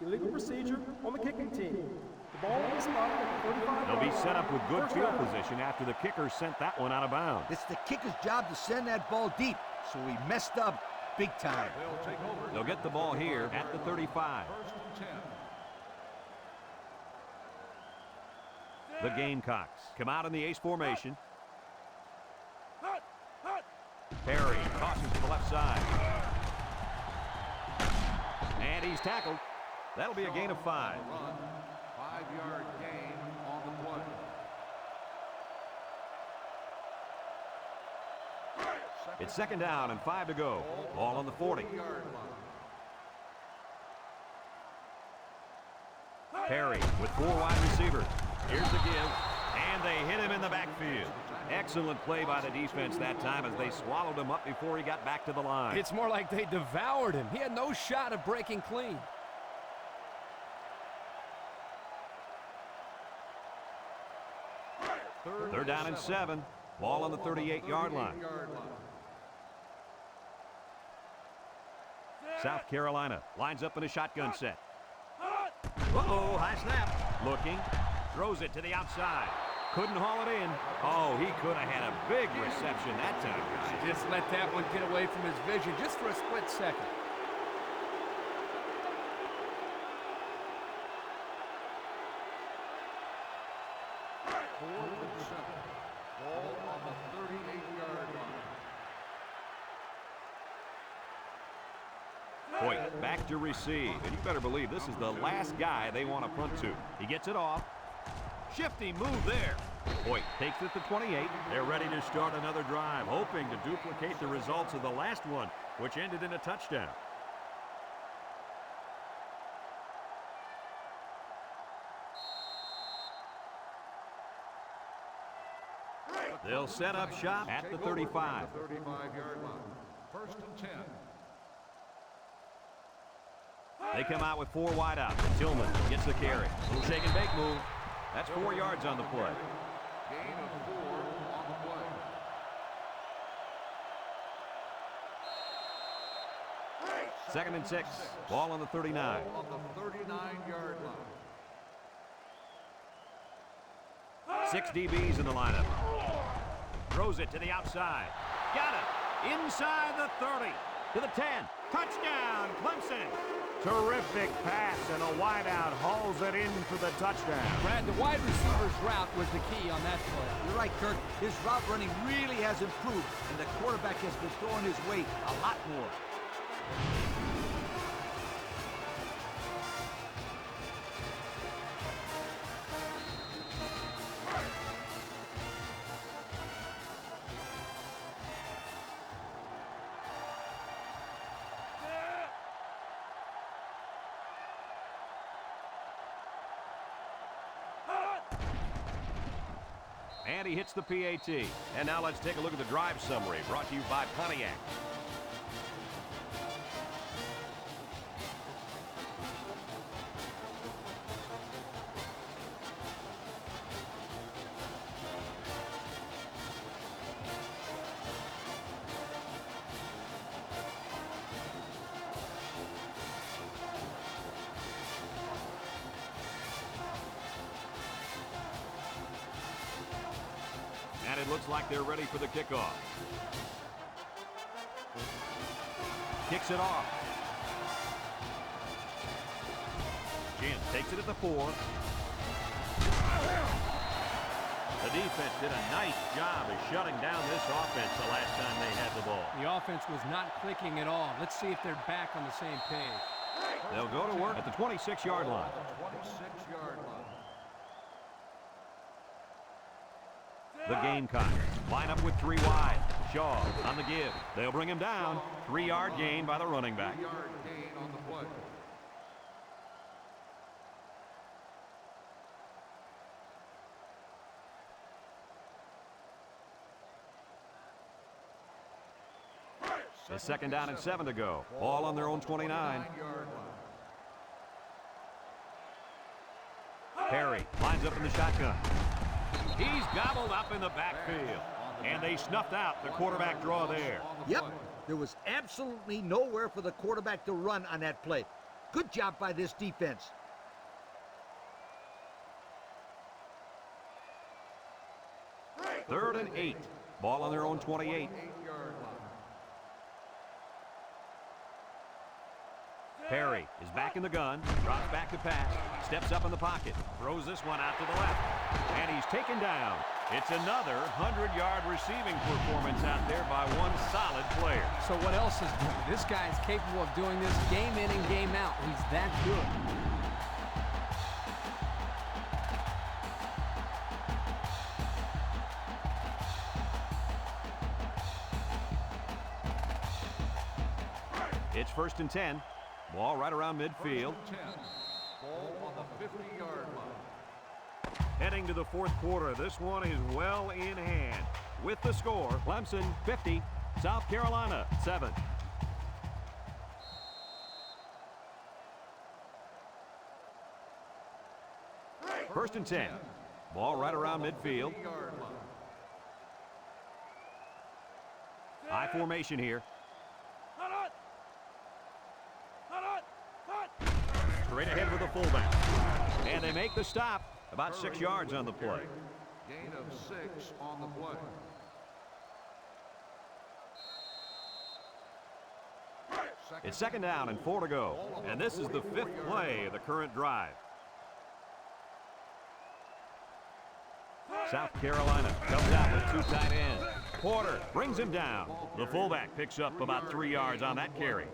Illegal procedure on the kicking team. The ball will be spotted at the 35. They'll be set up with good field position after the kicker sent that one out of bounds. It's the kicker's job to send that ball deep, so he messed up big time. They'll take over. They'll get the ball here at the 35. First and 10. The Gamecocks come out in the ace formation. Perry tosses to the left side. And he's tackled. That'll be a gain of 5. Run, 5-yard gain on the play. It's 2nd down and 5 to go. Ball on the 40. Perry with 4 wide receivers. Here's the give, and they hit him in the backfield. Excellent play by the defense that time as they swallowed him up before he got back to the line. It's more like they devoured him. He had no shot of breaking clean. Third down and 7. Ball on the 38-yard line. South Carolina lines up in a shotgun set. Uh-oh, high snap. Looking. Throws it to the outside. Couldn't haul it in. Oh, he could have had a big reception that time, guys. Just let that one get away from his vision just for a split second. Ball on the 38-yard line. Hoyt back to receive, and you better believe this is the last guy they want to punt to. He gets it off. Shifty move there. Hoyt takes it to 28. They're ready to start another drive, hoping to duplicate the results of the last one, which ended in a touchdown. They'll set up shop at the 35. 35-yard line. 1st and 10. They come out with 4 wide out. Tillman gets the carry. Little shake and bake move. That's 4 yards on the play. Gain of 4 on the play. 2nd and 6. Ball on the 39. Ball on the 39-yard line. 6 DBs in the lineup. Throws it to the outside. Got it. Inside the 30. To the 10. Touchdown, Clemson. Terrific pass, and a wideout hauls it in for the touchdown. Brad, the wide receiver's route was the key on that play. You're right, Kirk. His route running really has improved, and the quarterback has been throwing his weight a lot more. And he hits the PAT. And now let's take a look at the drive summary brought to you by Pontiac. And it looks like they're ready for the kickoff. Kicks it off. Jim takes it at the 4. The defense did a nice job of shutting down this offense the last time they had the ball. The offense was not clicking at all. Let's see if they're back on the same page. They'll go to work at the 26-yard line. 26-yard line. The Gamecocks line up with 3 wide. Shaw on the give. They'll bring him down. 3-yard gain by the running back. 3-yard gain on the play. It's 2nd down and 7 to go. Ball on their own 29. 29-yard line. Perry lines up in the shotgun. He's gobbled up in the backfield. And they snuffed out the quarterback draw there. Yep, there was absolutely nowhere for the quarterback to run on that play. Good job by this defense. Third and 8. Ball on their own 28. 8-yard line. Perry is back in the gun, drops back to pass, steps up in the pocket, throws this one out to the left, and he's taken down. It's another 100-yard receiving performance out there by one solid player. So what else is new? This guy is capable of doing this game in and game out. He's that good. It's 1st and 10. Ball right around midfield. 10. Ball on the 50-yard line. Heading to the fourth quarter. This one is well in hand. With the score, Clemson 50, South Carolina 7. First and 10. Ball right around midfield. High formation here. Straight ahead with the fullback. And they make the stop. About 6 yards on the play. Gain of 6 on the play. It's 2nd down and 4 to go. And this is the 5th play of the current drive. South Carolina comes out with 2 tight ends. Porter brings him down. The fullback picks up about 3 yards on that carry.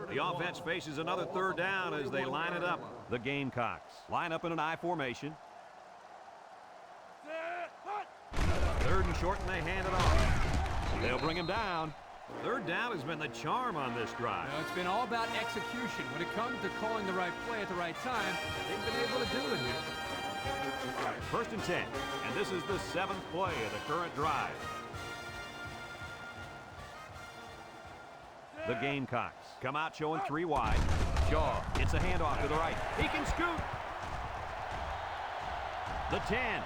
The offense faces another 3rd down as they line it up. The Gamecocks line up in an I formation. 3rd and short, and they hand it off. They'll bring him down. 3rd down has been the charm on this drive. It's been all about execution. When it comes to calling the right play at the right time, they've been able to do it here. 1st and 10, and this is the 7th play of the current drive. The Gamecocks come out showing 3 wide. Shaw gets a handoff to the right. He can scoot. The 10.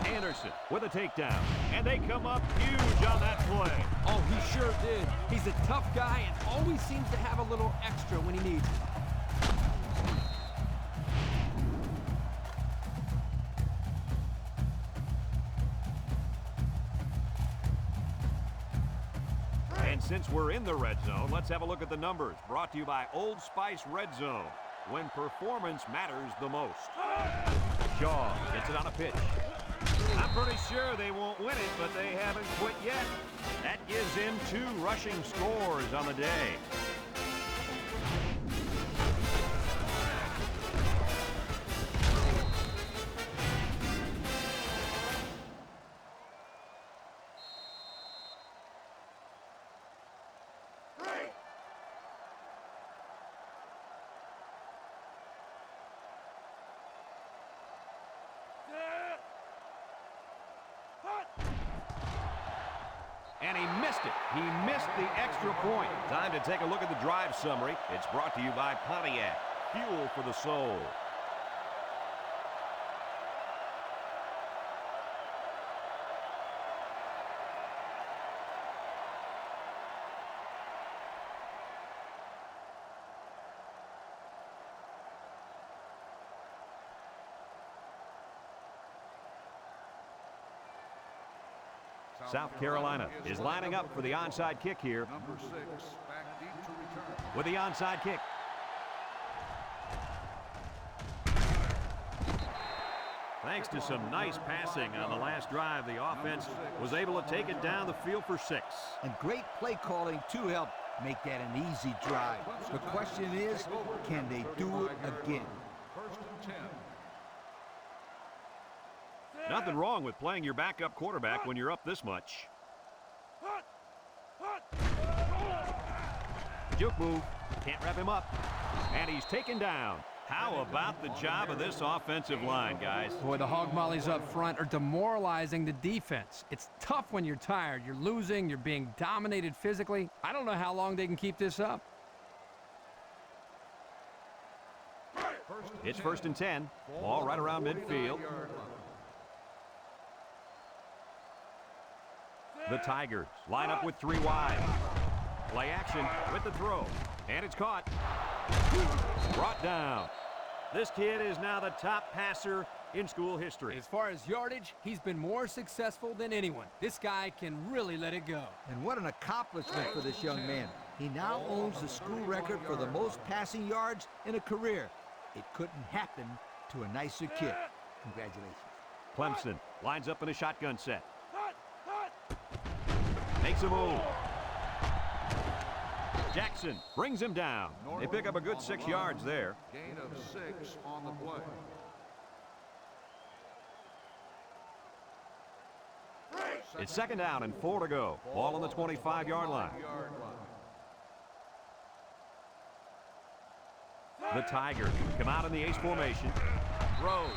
Anderson with a takedown. And they come up huge on that play. Oh, he sure did. He's a tough guy and always seems to have a little extra when he needs it. And since we're in the red zone, let's have a look at the numbers. Brought to you by Old Spice Red Zone, when performance matters the most. Shaw gets it on a pitch. I'm pretty sure they won't win it, but they haven't quit yet. That gives him 2 rushing scores on the day. And he missed it. He missed the extra point. Time to take a look at the drive summary. It's brought to you by Pontiac. Fuel for the soul. South Carolina is lining up for the onside kick here. Number 6, back deep to return. With the onside kick. Thanks to some nice passing on the last drive, the offense was able to take it down the field for 6. And great play calling to help make that an easy drive. The question is, can they do it again? 1st and 10. Nothing wrong with playing your backup quarterback when you're up this much. Juke move. Can't wrap him up. And he's taken down. How about the job of this offensive line, guys? Boy, the hog mollies up front are demoralizing the defense. It's tough when you're tired. You're losing. You're being dominated physically. I don't know how long they can keep this up. It's 1st and 10. Ball right around midfield. The Tigers line up with 3 wide. Play action with the throw. And it's caught. Brought down. This kid is now the top passer in school history. As far as yardage, he's been more successful than anyone. This guy can really let it go. And what an accomplishment for this young man. He now owns the school record for the most passing yards in a career. It couldn't happen to a nicer kid. Congratulations. Clemson lines up in a shotgun set. Makes a move. Jackson brings him down. They pick up a good 6 yards there. Gain of 6 on the play. It's second down and 4 to go. Ball on the 25-yard line. The Tigers come out in the ace formation. Throws.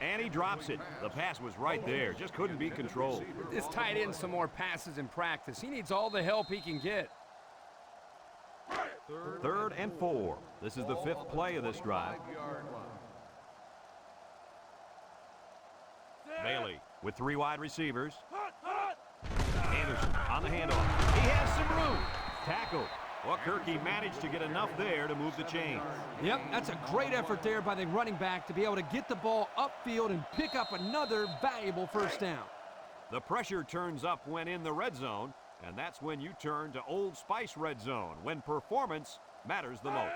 And he drops it. The pass was right there. Just couldn't be controlled. This tight end some more passes in practice. He needs all the help he can get. Third and 4. This is the 5th play of this drive. Bailey with 3 wide receivers. Anderson on the handoff. He has some room. Tackled. Well, Kirky managed to get enough there to move the chains. Yep, that's a great effort there by the running back to be able to get the ball upfield and pick up another valuable first down. The pressure turns up when in the red zone, and that's when you turn to Old Spice red zone, when performance matters the most.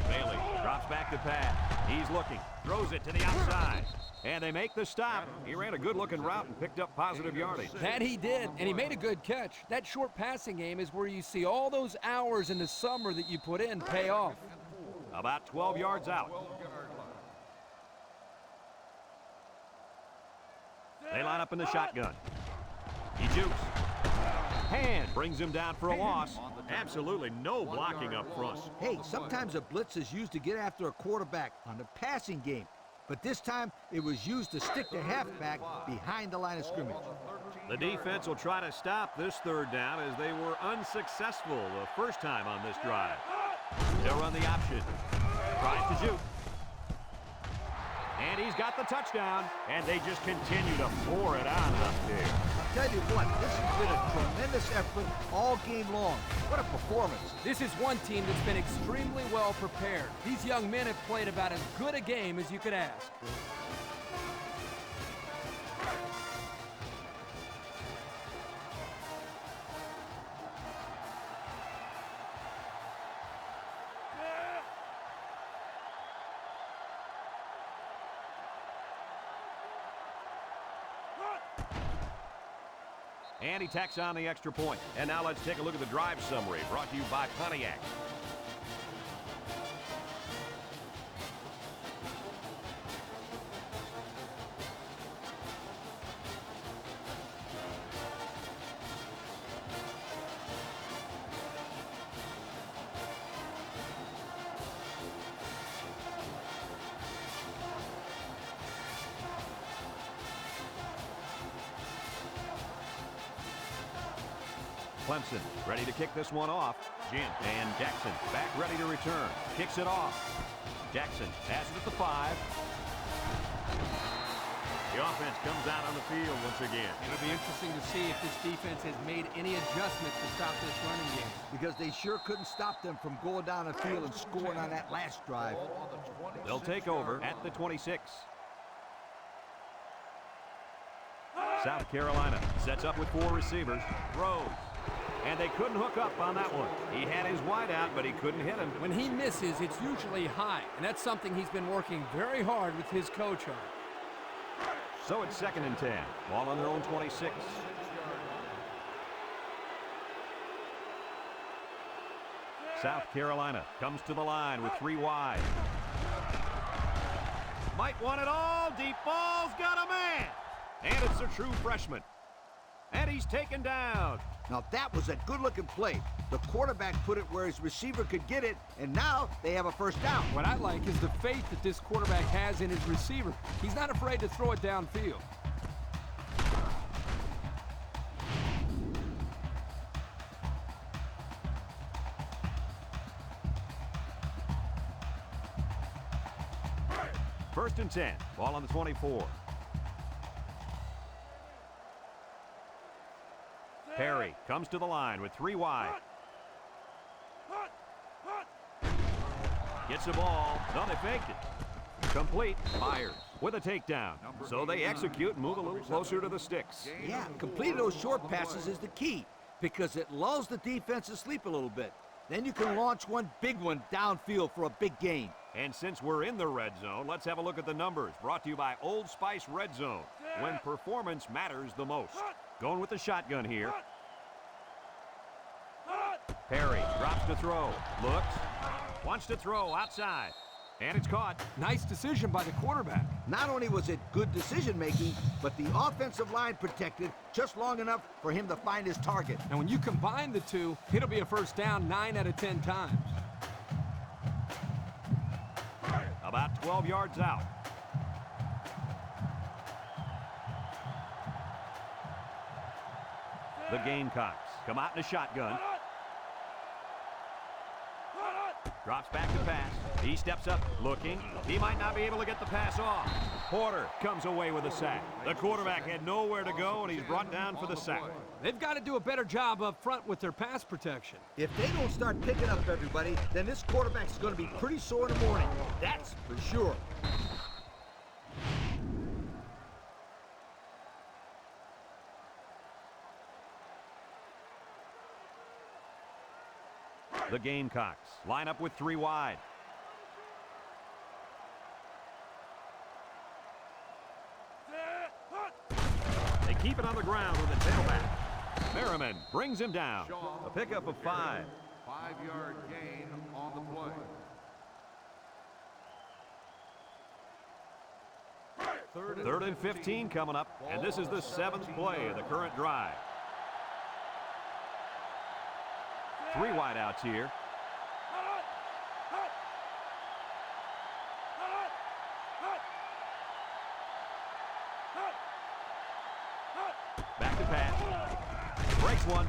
Bailey drops back to pass. He's looking, throws it to the outside. And they make the stop. He ran a good-looking route and picked up positive yardage. That he did, and he made a good catch. That short passing game is where you see all those hours in the summer that you put in pay off. About 12 yards out. They line up in the shotgun. He jukes. Hand brings him down for a loss. Absolutely no blocking up front. Hey, sometimes a blitz is used to get after a quarterback on the passing game. But this time, it was used to stick the halfback behind the line of scrimmage. The defense will try to stop this third down as they were unsuccessful the first time on this drive. They'll run the option. Tries to juke. And he's got the touchdown, and they just continue to pour it on up there. I'll tell you what, this has been a tremendous effort all game long. What a performance. This is one team that's been extremely well prepared. These young men have played about as good a game as you could ask. And he tacks on the extra point. And now let's take a look at the drive summary brought to you by Pontiac. Clemson ready to kick this one off. Jim and Jackson back ready to return. Kicks it off. Jackson has it at the 5. The offense comes out on the field once again. It'll be interesting to see if this defense has made any adjustments to stop this running game. Because they sure couldn't stop them from going down the field and scoring on that last drive. They'll take over at the 26. South Carolina sets up with 4 receivers. Throws. And they couldn't hook up on that one. He had his wide out, but he couldn't hit him. When he misses, it's usually high, and that's something he's been working very hard with his coach on. So it's 2nd and 10. Ball on their own 26. South Carolina comes to the line with 3 wide. Might want it all. Deep ball's got a man. And it's a true freshman. And he's taken down. Now that was a good-looking play. The quarterback put it where his receiver could get it, and now they have a first down. What I like is the faith that this quarterback has in his receiver. He's not afraid to throw it downfield. First and 10. Ball on the 24. Perry comes to the line with 3 wide. Gets the ball. No, they faked it. Complete. Myers with a takedown. So they execute and move a little closer to the sticks. Yeah, completing those short passes is the key because it lulls the defense to sleep a little bit. Then you can launch one big one downfield for a big gain. And since we're in the red zone, let's have a look at the numbers brought to you by Old Spice Red Zone, when performance matters the most. Going with the shotgun here. Perry drops to throw. Looks. Wants to throw outside. And it's caught. Nice decision by the quarterback. Not only was it good decision-making, but the offensive line protected just long enough for him to find his target. And when you combine the two, it'll be a first down 9 out of 10 times. About 12 yards out. The Gamecocks come out in a shotgun. Drops back to pass. He steps up, looking. He might not be able to get the pass off. Porter comes away with a sack. The quarterback had nowhere to go, and he's brought down for the sack. They've got to do a better job up front with their pass protection. If they don't start picking up everybody, then this quarterback's going to be pretty sore in the morning. That's for sure. The Gamecocks line up with 3 wide. They keep it on the ground with the tailback. Merriman brings him down. A pickup of 5. 5-yard gain on the play. Third and 15 coming up, and this is the 7th play of the current drive. 3 wideouts here. Back to pass. Breaks one.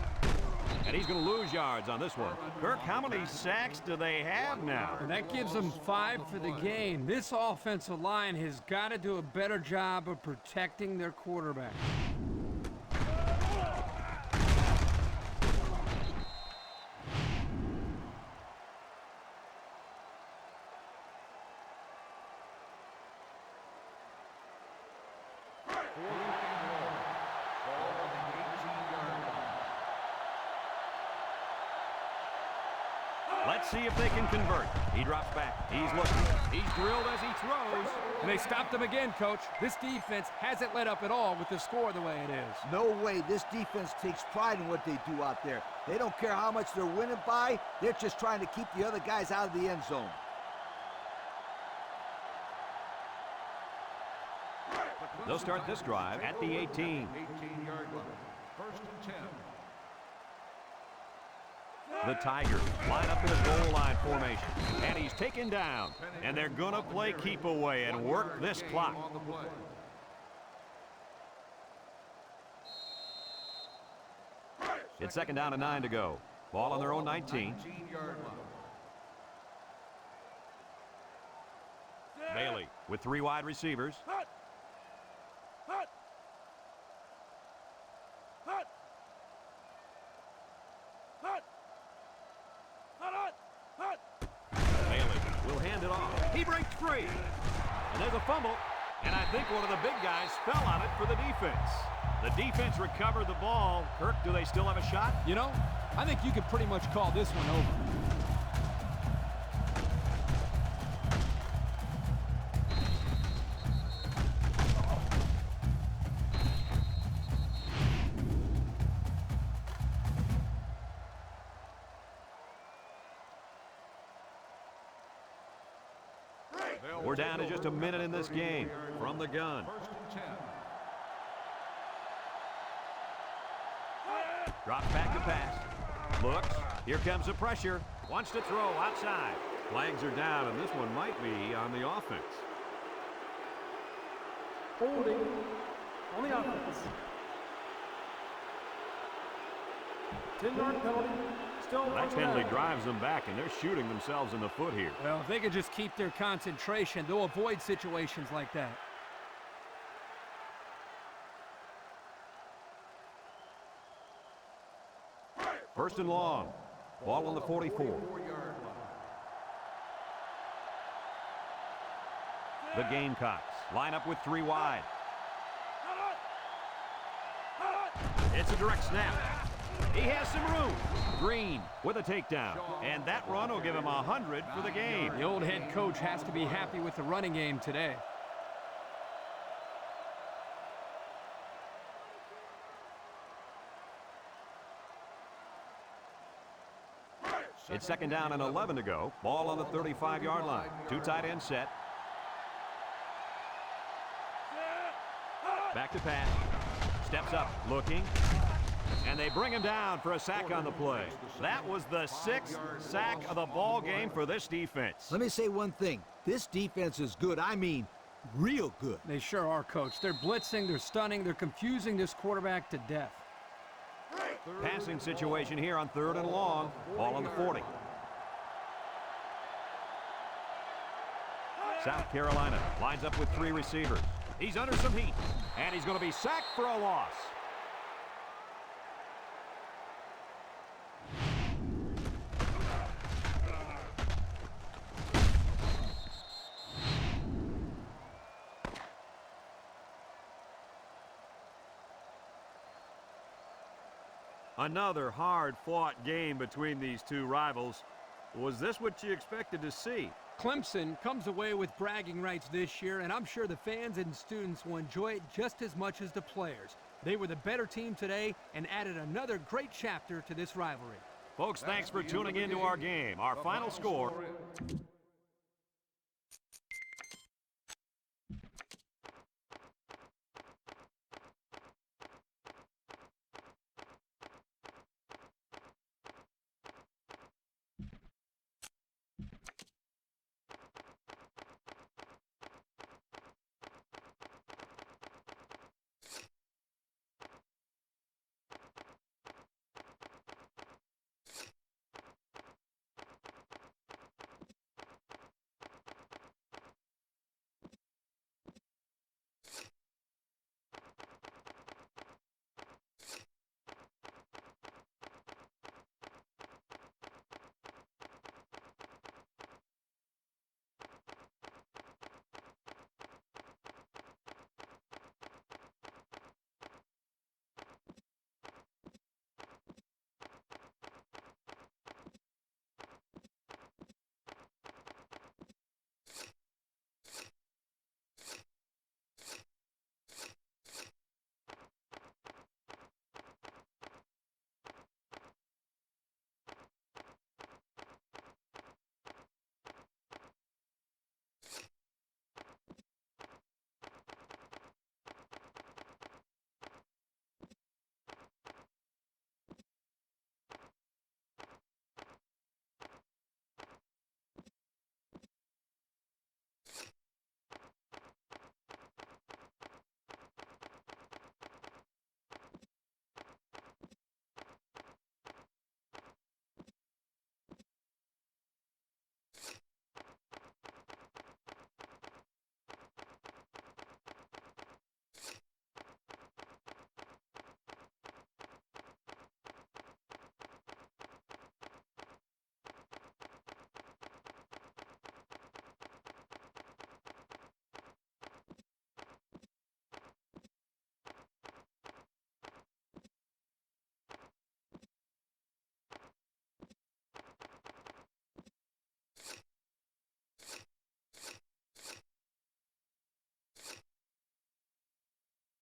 And he's going to lose yards on this one. Kirk, how many sacks do they have now? And that gives them 5 for the game. This offensive line has got to do a better job of protecting their quarterback. Let's see if they can convert. He drops back. He's looking. He's drilled as he throws. And they stopped him again, Coach. This defense hasn't let up at all with the score the way it is. No way. This defense takes pride in what they do out there. They don't care how much they're winning by. They're just trying to keep the other guys out of the end zone. They'll start this drive at the 18. 18-yard line. First and 10. The Tigers line up in a goal line formation. And he's taken down. And they're going to play keep away and work this clock. On the play. It's 2nd down and 9 to go. Ball on their own 19. 19-yard line. Bailey with 3 wide receivers. Bailey will hand it off. He breaks free. And there's a fumble. And I think one of the big guys fell on it for the defense. The defense recovered the ball. Kirk, do they still have a shot? You know, I think you could pretty much call this one over. We're down to just a minute in this game from the gun. First and 10. Drops back to pass. Looks. Here comes the pressure. Wants to throw outside. Flags are down, and this one might be on the offense. Holding on the offense. 10-yard penalty. Still That on the penalty line. drives them back, and they're shooting themselves in the foot here. Well, if they can just keep their concentration, they'll avoid situations like that. First and long. Ball on the 44. 4-yard line. The Gamecocks line up with 3 wide. It's a direct snap. He has some room. Green with a takedown. And that run will give him 100 for the game. The old head coach has to be happy with the running game today. It's second down and 11 to go. Ball on the 35-yard line. Two tight end set. Back to pass. Steps up, looking. And they bring him down for a sack on the play. That was the 6th sack of the ball game for this defense. Let me say one thing. This defense is good. I mean, real good. They sure are, Coach. They're blitzing, they're stunning, they're confusing this quarterback to death. Passing situation here on 3rd and long. Ball on the 40. South Carolina lines up with 3 receivers. He's under some heat, and he's going to be sacked for a loss. Another hard-fought game between these two rivals. Was this what you expected to see? Clemson comes away with bragging rights this year, and I'm sure the fans and students will enjoy it just as much as the players. They were the better team today and added another great chapter to this rivalry. Folks, thanks for tuning into our game. Our final score